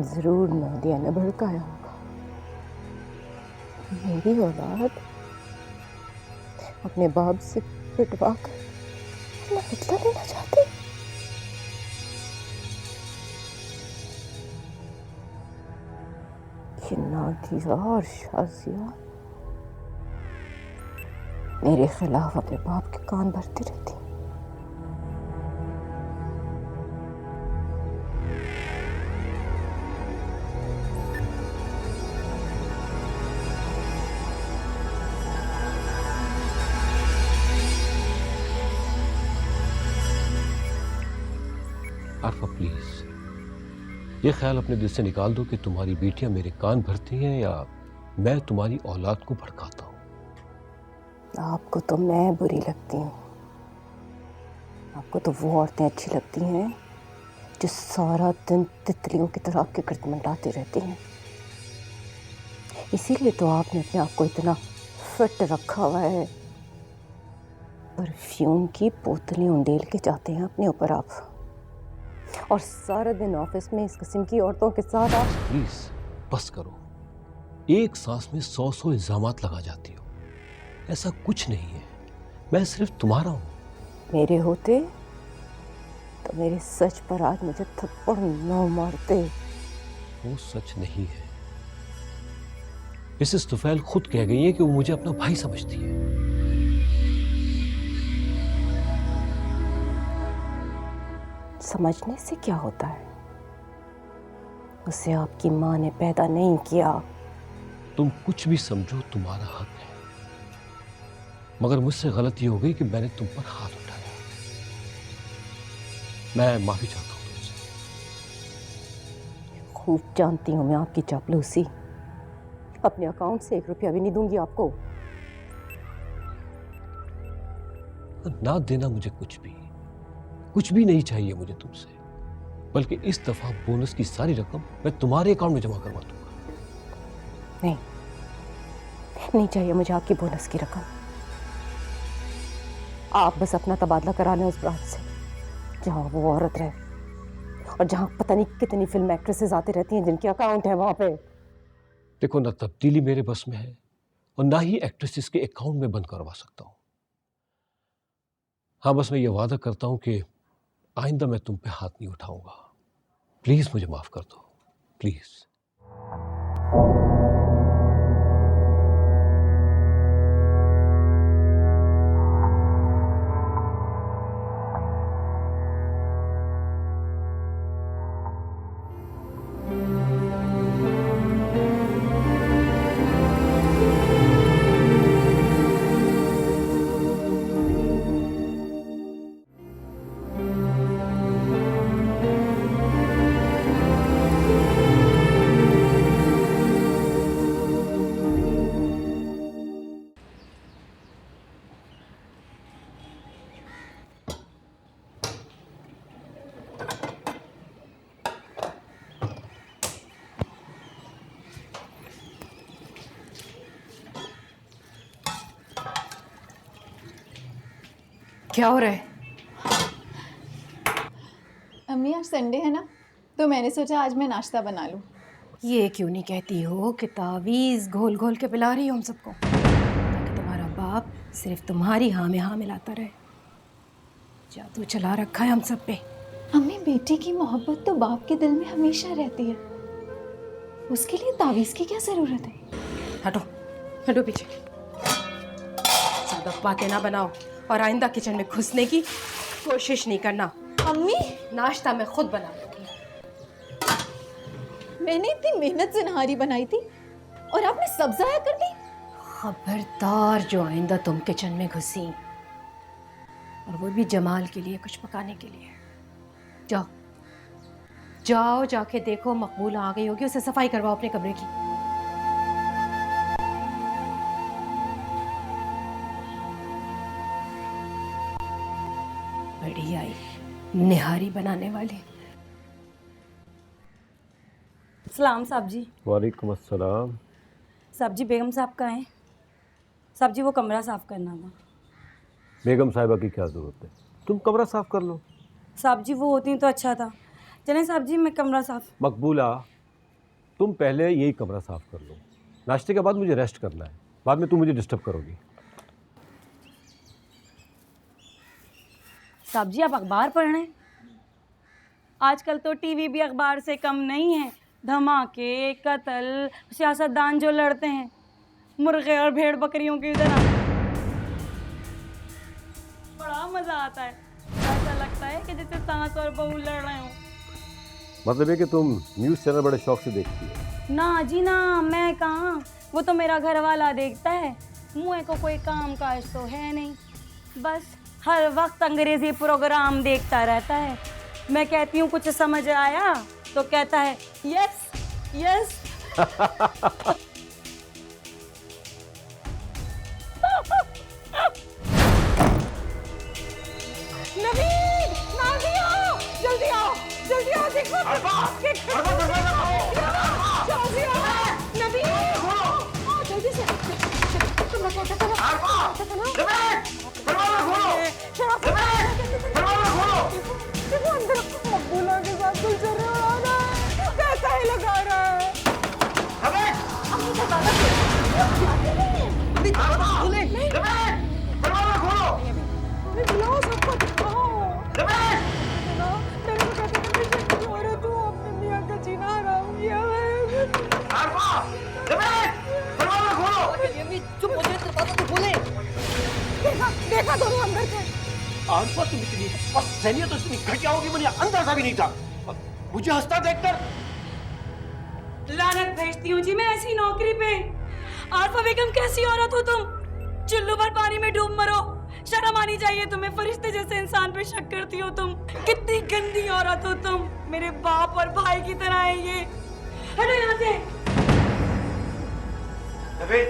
जरूर नादिया ने भड़काया होगा। मेरी औलाद अपने बाप से पिटवा कर अपना बदला लेना चाहती। ये नादिया और शाजिया मेरे खिलाफ अपने बाप के कान भरती रहती। आरफा प्लीज, ये ख्याल अपने दिल से निकाल दो कि तुम्हारी बेटियां मेरे कान भरती हैं या मैं तुम्हारी औलाद को भड़काता हूं। आपको तो मैं बुरी लगती हूँ। आपको तो वो औरतें अच्छी लगती हैं जो सारा दिन तितलियों की तरह आपके गिर्द मंडराती रहती हैं। इसीलिए तो आपने अपने आप को इतना फिट रखा हुआ है। परफ्यूम की बोतलें उंडेल के जाते हैं अपने ऊपर आप, और सारा दिन ऑफिस में इस किस्म की औरतों के साथ आप। प्लीज बस करो। एक सांस में 100 इल्जामात लगा जाती हो। ऐसा कुछ नहीं है, मैं सिर्फ तुम्हारा हूं। मेरे होते तो मेरे सच पर आज मुझे थप्पड़ न मारते। वो सच नहीं है। मिसेस तुफैल खुद कह गई है कि वो मुझे अपना भाई समझती है। समझने से क्या होता है? उसे आपकी माँ ने पैदा नहीं किया। तुम कुछ भी समझो, तुम्हारा हक है, मगर मुझसे गलती हो गई कि मैंने तुम पर हाथ उठाया। मैं माफी चाहता हूं तुमसे। खूब जानती हूं मैं आपकी चापलूसी। अपने अकाउंट से 1 रुपया भी नहीं दूंगी आपको। ना देना मुझे कुछ भी नहीं चाहिए मुझे तुमसे, बल्कि इस दफा बोनस की सारी रकम मैं तुम्हारे अकाउंट में जमा करवा दूंगा। नहीं चाहिए मुझे आपकी बोनस की रकम। आप बस अपना तबादला करा लें उस ब्रांच से जहां वो औरत रहे, और जहां पता नहीं कितनी फिल्म एक्ट्रेसेस आती रहती हैं जिनके अकाउंट है वहां पे। देखो, ना तब्दीली मेरे बस में है और ना ही एक्ट्रेसेस के अकाउंट में बंद करवा सकता हूं। हाँ, बस मैं ये वादा करता हूं कि आइंदा मैं तुम पे हाथ नहीं उठाऊंगा। प्लीज मुझे माफ कर दो, प्लीज। क्या हो रहा है? अम्मी आज संडे है ना, तो मैंने सोचा आज मैं नाश्ता बना लूं। ये क्यों नहीं कहती हो कि तावीज़ घोल घोल के पिला रही हो हम सबको, ताकि तुम्हारा बाप सिर्फ तुम्हारी हाँ में हाँ मिलाता रहे। जादू चला रखा है हम सब पे। अम्मी, बेटी की मोहब्बत तो बाप के दिल में हमेशा रहती है, उसके लिए तावीज़ की क्या ज़रूरत है? हटो हटो पीछे। ज्यादा बातें ना बनाओ और आइंदा किचन में घुसने की कोशिश नहीं करना। अम्मी, नाश्ता मैं खुद बना लूंगी। मैंने इतनी मेहनत से नहारी बनाई थी और आपने सब ज़ाया कर दी। खबरदार जो आइंदा तुम किचन में घुसी, और वो भी जमाल के लिए कुछ पकाने के लिए। जाओ जाओ, जाके देखो मकबूला आ गई होगी, उसे सफाई करवाओ अपने कमरे की। बड़ी आई निहारी बनाने वाली। सलाम साहब जी। वालेकुम अस्सलाम। साहब जी, बेगम साहब कहाँ हैं? साहब जी, वो कमरा साफ़ करना था। बेगम साहिबा की क्या जरूरत है, तुम कमरा साफ कर लो। साहब जी, वो होती तो अच्छा था। चलें साहब जी, मैं कमरा साफ़। मकबूला, तुम पहले यही कमरा साफ कर लो। नाश्ते के बाद मुझे रेस्ट करना है, बाद में तुम मुझे डिस्टर्ब करोगी। साहब जी, आप अखबार पढ़ रहे हैं? आजकल तो टीवी भी अखबार से कम नहीं है। धमाके, कत्ल, सियासतदान जो लड़ते हैं, मुर्गे और भेड़ बकरियों की तरह। बड़ा मज़ा आता है। ऐसा लगता है कि जैसे सास और बहू लड़ रहे हों। मतलब है कि तुम न्यूज़ चैनल बड़े शौक से देखती हो? ना जी ना, मैं कहाँ, वो तो मेरा घर वाला देखता है। मुँह को कोई काम काज तो है नहीं, बस हर वक्त अंग्रेजी प्रोग्राम देखता रहता है। मैं कहती हूँ कुछ समझ आया तो कहता है यस यस। नवीन, नाज़िया, जल्दी आओ, जल्दी आओ, देखो जल्दी आओ, नवीन, आओ जल्दी से। तुम क्या कर देखो अंदर मकबूला के साथ गुलजर आ रहा है, पैसा ही लगा रहा है। अभी खोले। दरवाजा खोलो। बुलाओ सबको दिखाओ। रमेश! मेरे को कहते हैं मैं शक्ति औरत हूँ, अपने मियाँ का जीना हराम किया है। आरफा! रमेश! दरवाजा खोलो। अम्मी चुप हो जाए, दरवाजा तो खोले। देखा दोनों अंदर थे। आरफा तुम इतनी और सैनिया तो इतनी घटिया होगी, मुझे अंदाजा भी नहीं था। मुझे हंसता देखकर लानत भेजती हूँ जी मैं ऐसी नौकरी पे। आरफा बेगम कैसी औरत हो तुम, चुल्लू भर पानी में डूब मरो, शर्म आनी चाहिए तुम्हें। फरिश्ते जैसे इंसान पे शक करती हो तुम, कितनी गंदी औरत हो तुम। मेरे बाप और भाई की तरह है ये। हटो यहाँ से। नवेद,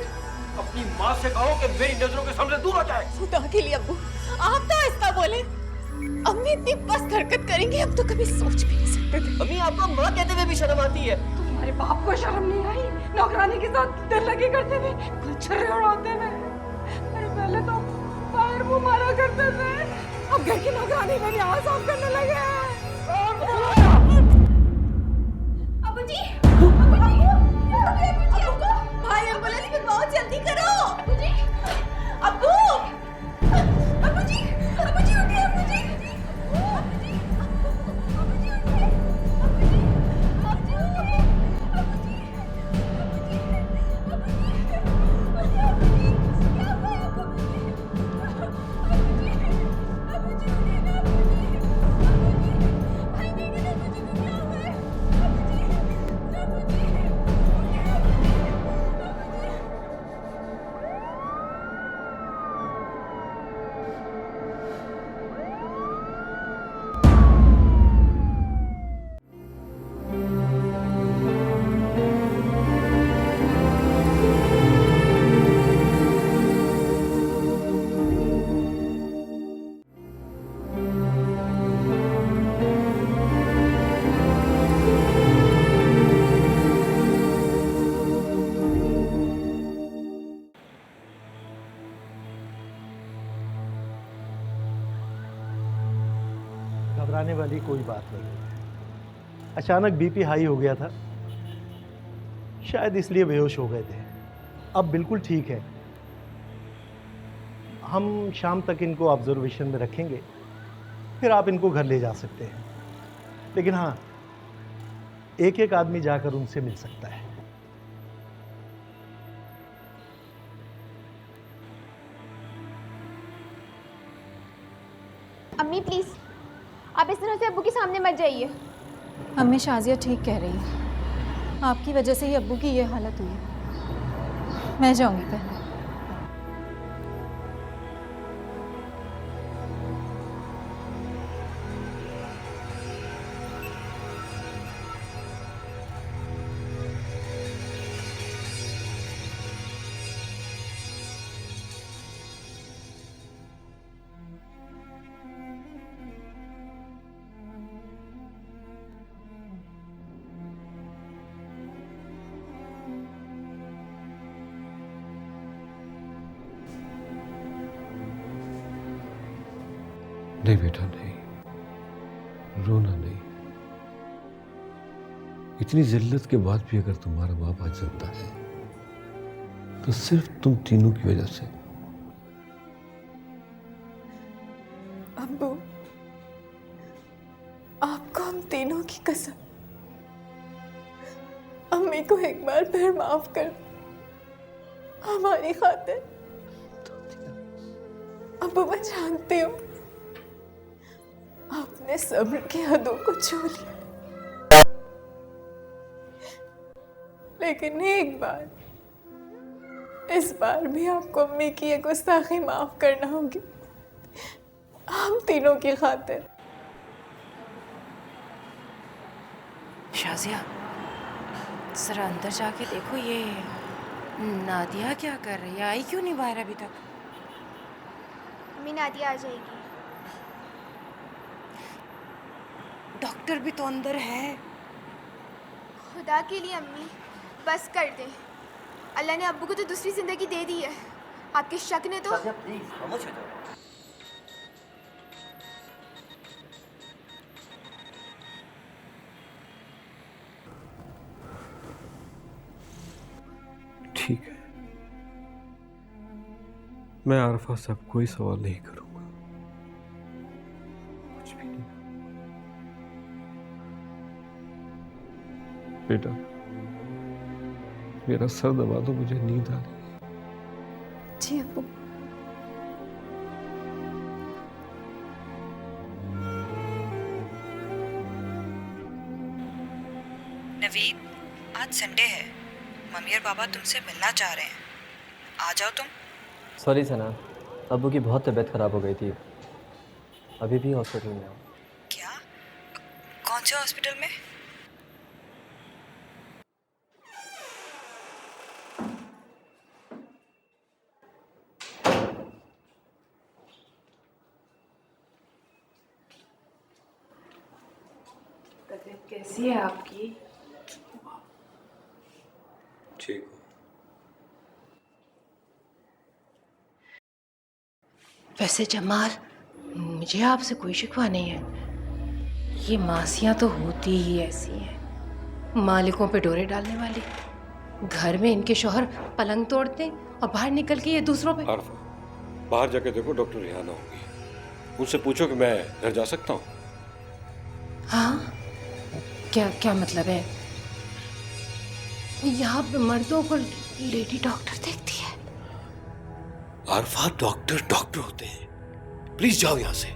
अपनी माँ से कहो कि मेरी नजरों के सामने दूर हो जाए। खुदा के लिए अब्बू, आप तो ऐसा बोले। अम्मी इतनी पस्त हरकत करेंगे हम तो कभी सोच भी नहीं सकते थे। अम्मी आपको माँ कहते हुए भी शर्म आती है। तुम्हारे बाप को शर्म नहीं आई नौकरानी के साथ दिल लगे करते हुए, गुलछर्रे उड़ाते हुए। अरे पहले तो पैर मुंह मारा करते थे, अब घर की नौकरानी में यहाँ साफ करने लगे हैं। अब्बू जी, अब्बू जी, भाई एम्बुलेंस में बहुत जल्दी करो। अब्बू जी, अब्बू, अब्बू जी, अब्बू जी उठिए, अब्बू जी, अब्बू जी, अब्बू जी उठिए, अब्बू जी, अब्बू जी उठिए, अब्बू जी, अब्बू जी, अब्बू जी, क्या हुआ आपको? अब्बू जी, अब्बू जी उठिए ना, अब्बू जी, अब्बू जी, भाई देखिए ना अब्बू जी को क्या हुआ है? अब्बू जी, अब्बू जी, उठिए, अब्बू जी, अब्बू जी। घबराने वाली कोई बात नहीं है। अचानक बीपी हाई हो गया था, शायद इसलिए बेहोश हो गए थे। अब बिल्कुल ठीक है। हम शाम तक इनको ऑब्जर्वेशन में रखेंगे, फिर आप इनको घर ले जा सकते हैं। लेकिन हाँ, एक एक आदमी जाकर उनसे मिल सकता है। अम्मी प्लीज, आप इस तरह से अब्बू के सामने मत जाइए। अम्मी शाजिया ठीक कह रही है, आपकी वजह से ही अब्बू की ये हालत हुई है। मैं जाऊंगी पहले। नहीं बेटा, नहीं, रोना नहीं। इतनी जिल्लत के बाद भी अगर तुम्हारा बाप आज जिंदा है तो सिर्फ तुम तीनों की वजह से। अब्बू, आपको हम तीनों की कसम, अम्मी को एक बार फिर माफ कर दो हमारी खातिर। अब्बू मैं जानती हूँ आपने सब्र की हदों को छू लिया, लेकिन एक बार, इस बार भी आपको अम्मी की ये गुस्ताखी माफ करना होगी, हम तीनों की खातिर। शाजिया, जरा अंदर जाके देखो, ये नादिया क्या कर रही है? आई क्यों नहीं बाहर अभी तक? अम्मी नादिया आ जाएगी। डॉक्टर भी तो अंदर है। खुदा के लिए अम्मी बस कर दे। अल्लाह ने अब्बू को तो दूसरी जिंदगी दे दी है, आपके शक ने तो। ठीक है, मैं आरफा से अब कोई सवाल नहीं करूंगा, कुछ भी नहीं। बेटा मेरा सर दबा दो, मुझे नींद आ रही है। जी अब्बू। नवीद, आज संडे है, मम्मी और पापा तुमसे मिलना चाह रहे हैं, आ जाओ तुम। सॉरी सना, अब्बू की बहुत तबीयत खराब हो गई थी, अभी भी हॉस्पिटल में हूँ। क्या? कौन से हॉस्पिटल में? तबीयत कैसी है आपकी? ठीक। वैसे जमाल, मुझे आपसे कोई शिकवा नहीं है, ये मासियाँ तो होती ही ऐसी हैं, मालिकों पे डोरे डालने वाली। घर में इनके शौहर पलंग तोड़ते और बाहर निकल के ये दूसरों पे। आरफा, बाहर जाके देखो, डॉक्टर रिहाना होंगी, उनसे पूछो कि मैं घर जा सकता हूँ। हाँ, क्या क्या मतलब है? यहाँ पे मर्दों को लेडी डॉक्टर देखती है? आरफा, डॉक्टर डॉक्टर होते हैं, प्लीज जाओ यहाँ से।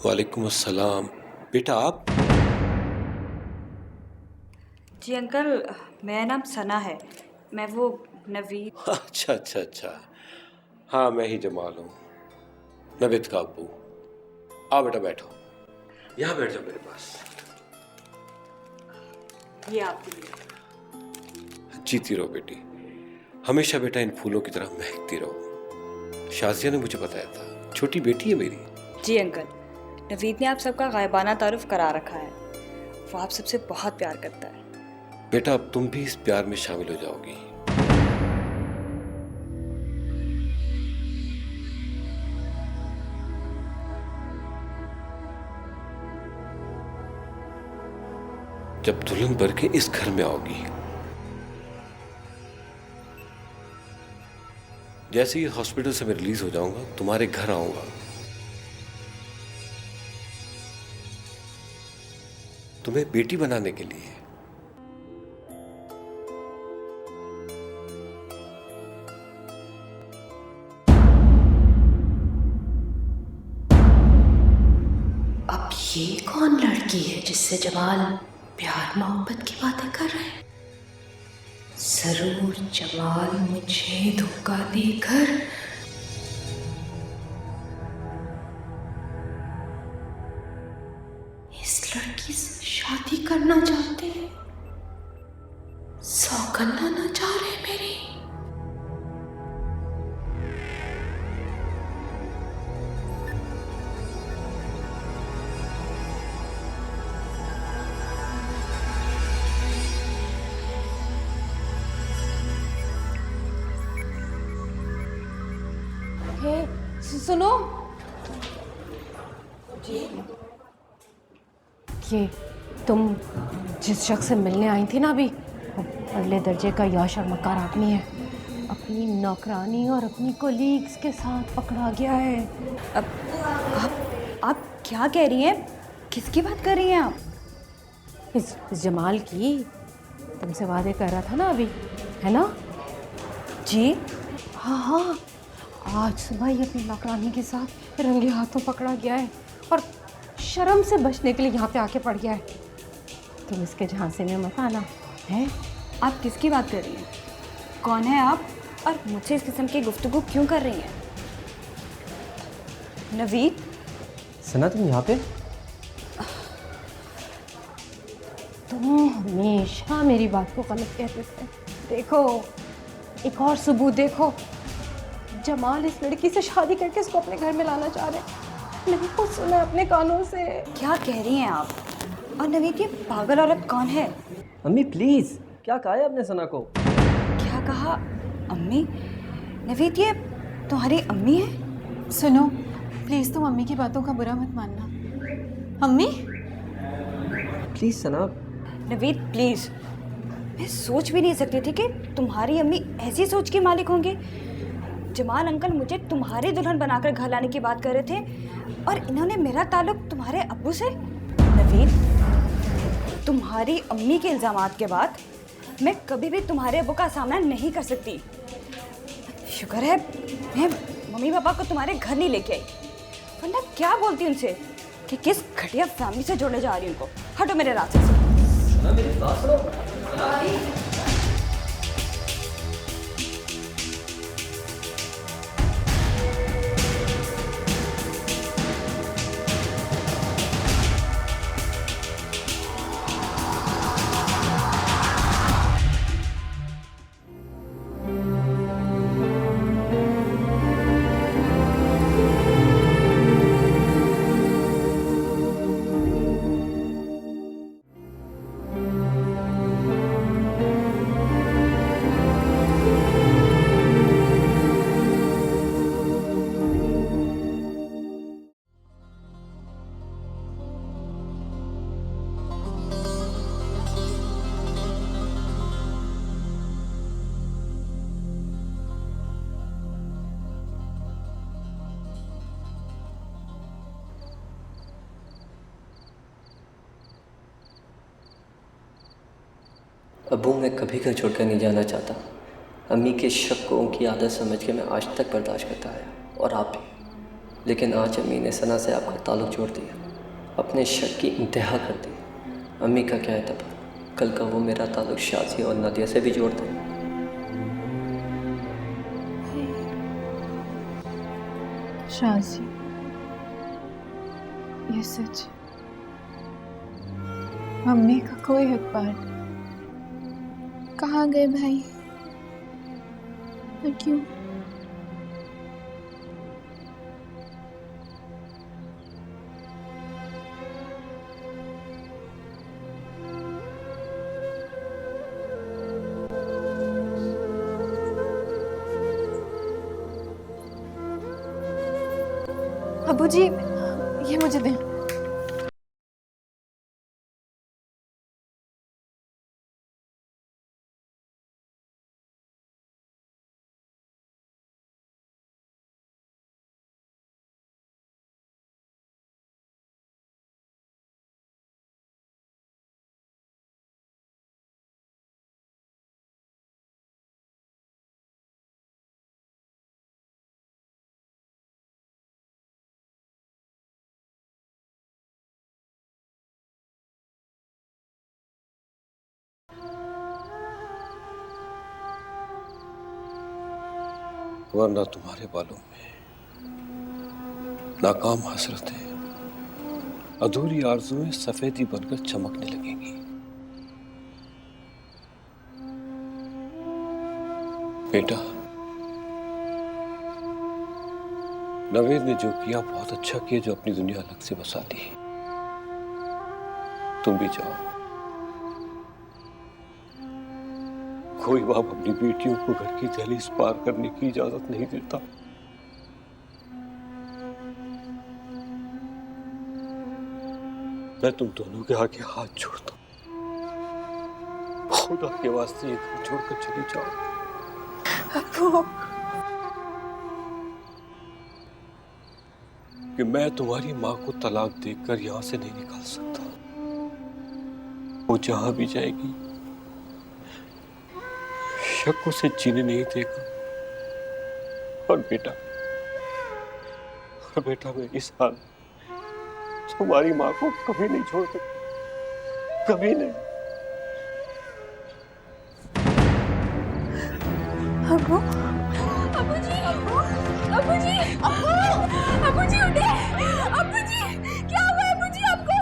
वालेकुम अस्सलाम। बेटा आप? जी अंकल, मेरा नाम सना है, मैं वो नवीद। अच्छा अच्छा अच्छा, हाँ मैं ही जमाल हूँ, नवीद का अब्बू। आओ बेटा बैठो, यहाँ बैठ जाओ मेरे पास। ये आपके लिए। जीती रहो बेटी, हमेशा बेटा इन फूलों की तरह महकती रहो। शाजिया ने मुझे बताया था, छोटी बेटी है मेरी। जी अंकल, नवीद ने आप सबका गायबाना तारुफ करा रखा है, वो आप सबसे बहुत प्यार करता है। बेटा अब तुम भी इस प्यार में शामिल हो जाओगी। जब दुल्हन भर के इस घर में आओगी, जैसे ही हॉस्पिटल से मैं रिलीज हो जाऊंगा, तुम्हारे घर आऊंगा, तुम्हें बेटी बनाने के लिए। अब ये कौन लड़की है जिससे जमाल प्यार मोहब्बत की बातें कर रहे हैं? जरूर जमाल मुझे धोखा देकर इस लड़की से शादी करना चाहते हैं, सौगंध लाना चाह रहे हैं मेरी। सुनो जी, ये तुम जिस शख्स से मिलने आई थी ना अभी, वो अगले दर्जे का याशर मकार आदमी है, अपनी नौकरानी और अपनी कोलीग्स के साथ पकड़ा गया है। अब आप क्या कह रही हैं? किसकी बात कर रही हैं आप? इस जमाल की, तुमसे वादे कर रहा था ना अभी, है ना? जी हाँ हाँ, आज सुबह ही अपनी नौकरानी के साथ रंगे हाथों पकड़ा गया है और शर्म से बचने के लिए यहाँ पे आके पड़ गया है। तुम इसके झांसे में मत आना है। आप किसकी बात कर रही हैं? कौन है आप और मुझसे इस किस्म की गुफ्तगू क्यों कर रही हैं? नवीद? सना तुम यहाँ पे? तुम हमेशा मेरी बात को गलत कहते थे। देखो, एक और सबूत देखो, जमाल इस लड़की से शादी करके इसको अपने घर में लाना चाह रहे हैं। मैंने खुद सुना अपने कानों से। क्या कह रही हैं आप? और नवीद, ये पागल औरत कौन है? मम्मी प्लीज, क्या कहा है आपने सना को? क्या कहा? अम्मी? नवीद, ये तुम्हारी अम्मी है? सुनो प्लीज तुम अम्मी की बातों का बुरा मत मानना। अम्मी प्लीज सना। नवीद प्लीज, मैं सोच भी नहीं सकती थी कि तुम्हारी अम्मी ऐसी सोच के मालिक होंगे। जमाल अंकल मुझे तुम्हारी दुल्हन बनाकर घर लाने की बात कर रहे थे और इन्होंने मेरा ताल्लुक तुम्हारे अब्बू से। नवीद, तुम्हारी अम्मी के इल्ज़ामात के बाद मैं कभी भी तुम्हारे अब्बू का सामना नहीं कर सकती। शुक्र है मैं मम्मी पापा को तुम्हारे घर नहीं लेके आई, वरना क्या बोलती उनसे कि किस घटिया फैमिली से जोड़ने जा रही हूँ उनको। हटो मेरे रास्ते से। मेरी बात सुनो। अबू, मैं कभी घर छोड़कर नहीं जाना चाहता। अम्मी के शक को उनकी आदत समझ के मैं आज तक बर्दाश्त करता आया, और आप भी। लेकिन आज अम्मी ने सना से आपका ताल्लुक जोड़ दिया, अपने शक की इंतहा कर दी। अम्मी का क्या है तब, कल का वो मेरा ताल्लुक शाजी और नादिया से भी जोड़ दें। शाजी, ये सच, मम्मी का कोई एतबार नहीं। कहाँ गए भाई और क्यों? अबू जी, ये मुझे दें। वरना तुम्हारे बालों में नाकाम हसरतें, अधूरी आरज़ुएं सफेदी बनकर चमकने लगेंगी। बेटा, नवेद ने जो किया बहुत अच्छा किया, जो अपनी दुनिया अलग से बसा दी। तुम भी जाओ। कोई बाप अपनी बेटियों को घर की दहलीज पार करने की इजाजत नहीं देता। मैं तुम दोनों के आगे हाथ जोड़ता हूं, खुदा के वास्ते ये घर छोड़कर चली जाओ। अबू, कि मैं तुम्हारी माँ को तलाक देकर यहां से नहीं निकाल सकता। वो जहां भी जाएगी शक उसे जीने नहीं देगा। और बेटा मैं इस हाल तुम्हारी माँ को कभी नहीं छोड़ सकता, कभी नहीं। अबू, अबू जी, अबू जी, अबू जी उठे। अबू जी, क्या हुआ अबू जी आपको?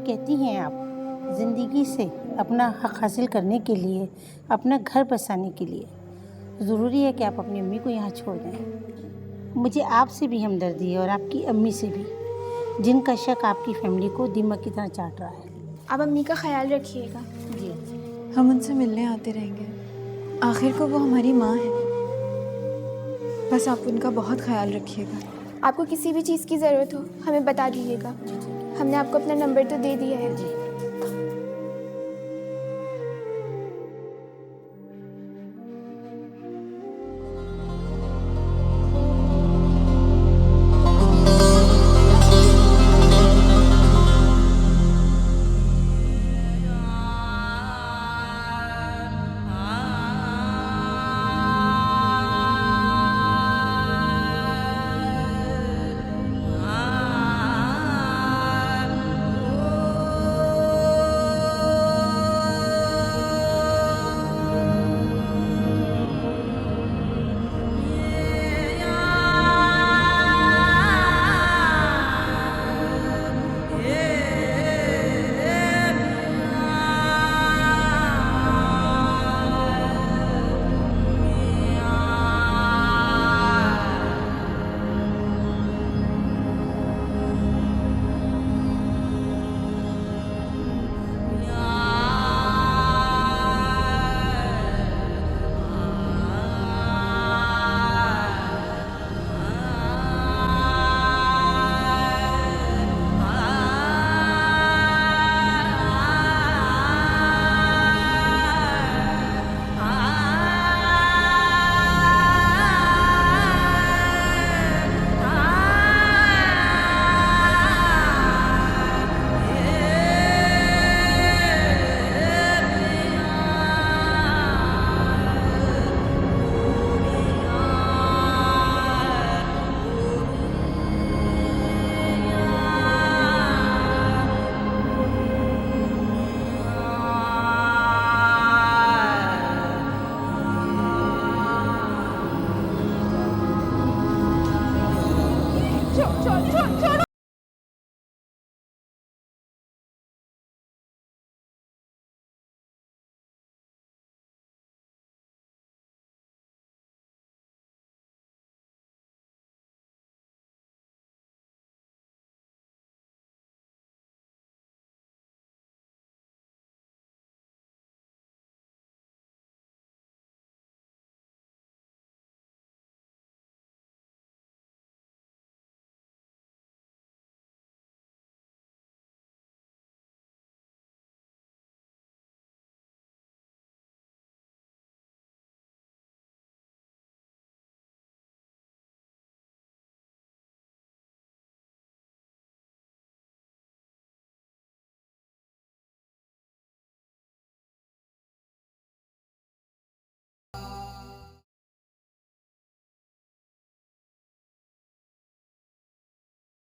कहती हैं आप, ज़िंदगी से अपना हक हासिल करने के लिए, अपना घर बसाने के लिए ज़रूरी है कि आप अपनी अम्मी को यहाँ छोड़ दें। मुझे आपसे भी हमदर्दी है और आपकी अम्मी से भी, जिनका शक आपकी फैमिली को दीमक की तरह चाट रहा है। आप अम्मी का ख्याल रखिएगा। जी, हम उनसे मिलने आते रहेंगे, आखिर को वो हमारी माँ है। बस आप उनका बहुत ख्याल रखिएगा। आपको किसी भी चीज़ की ज़रूरत हो हमें बता दीजिएगा। हमने आपको अपना नंबर तो दे दिया है।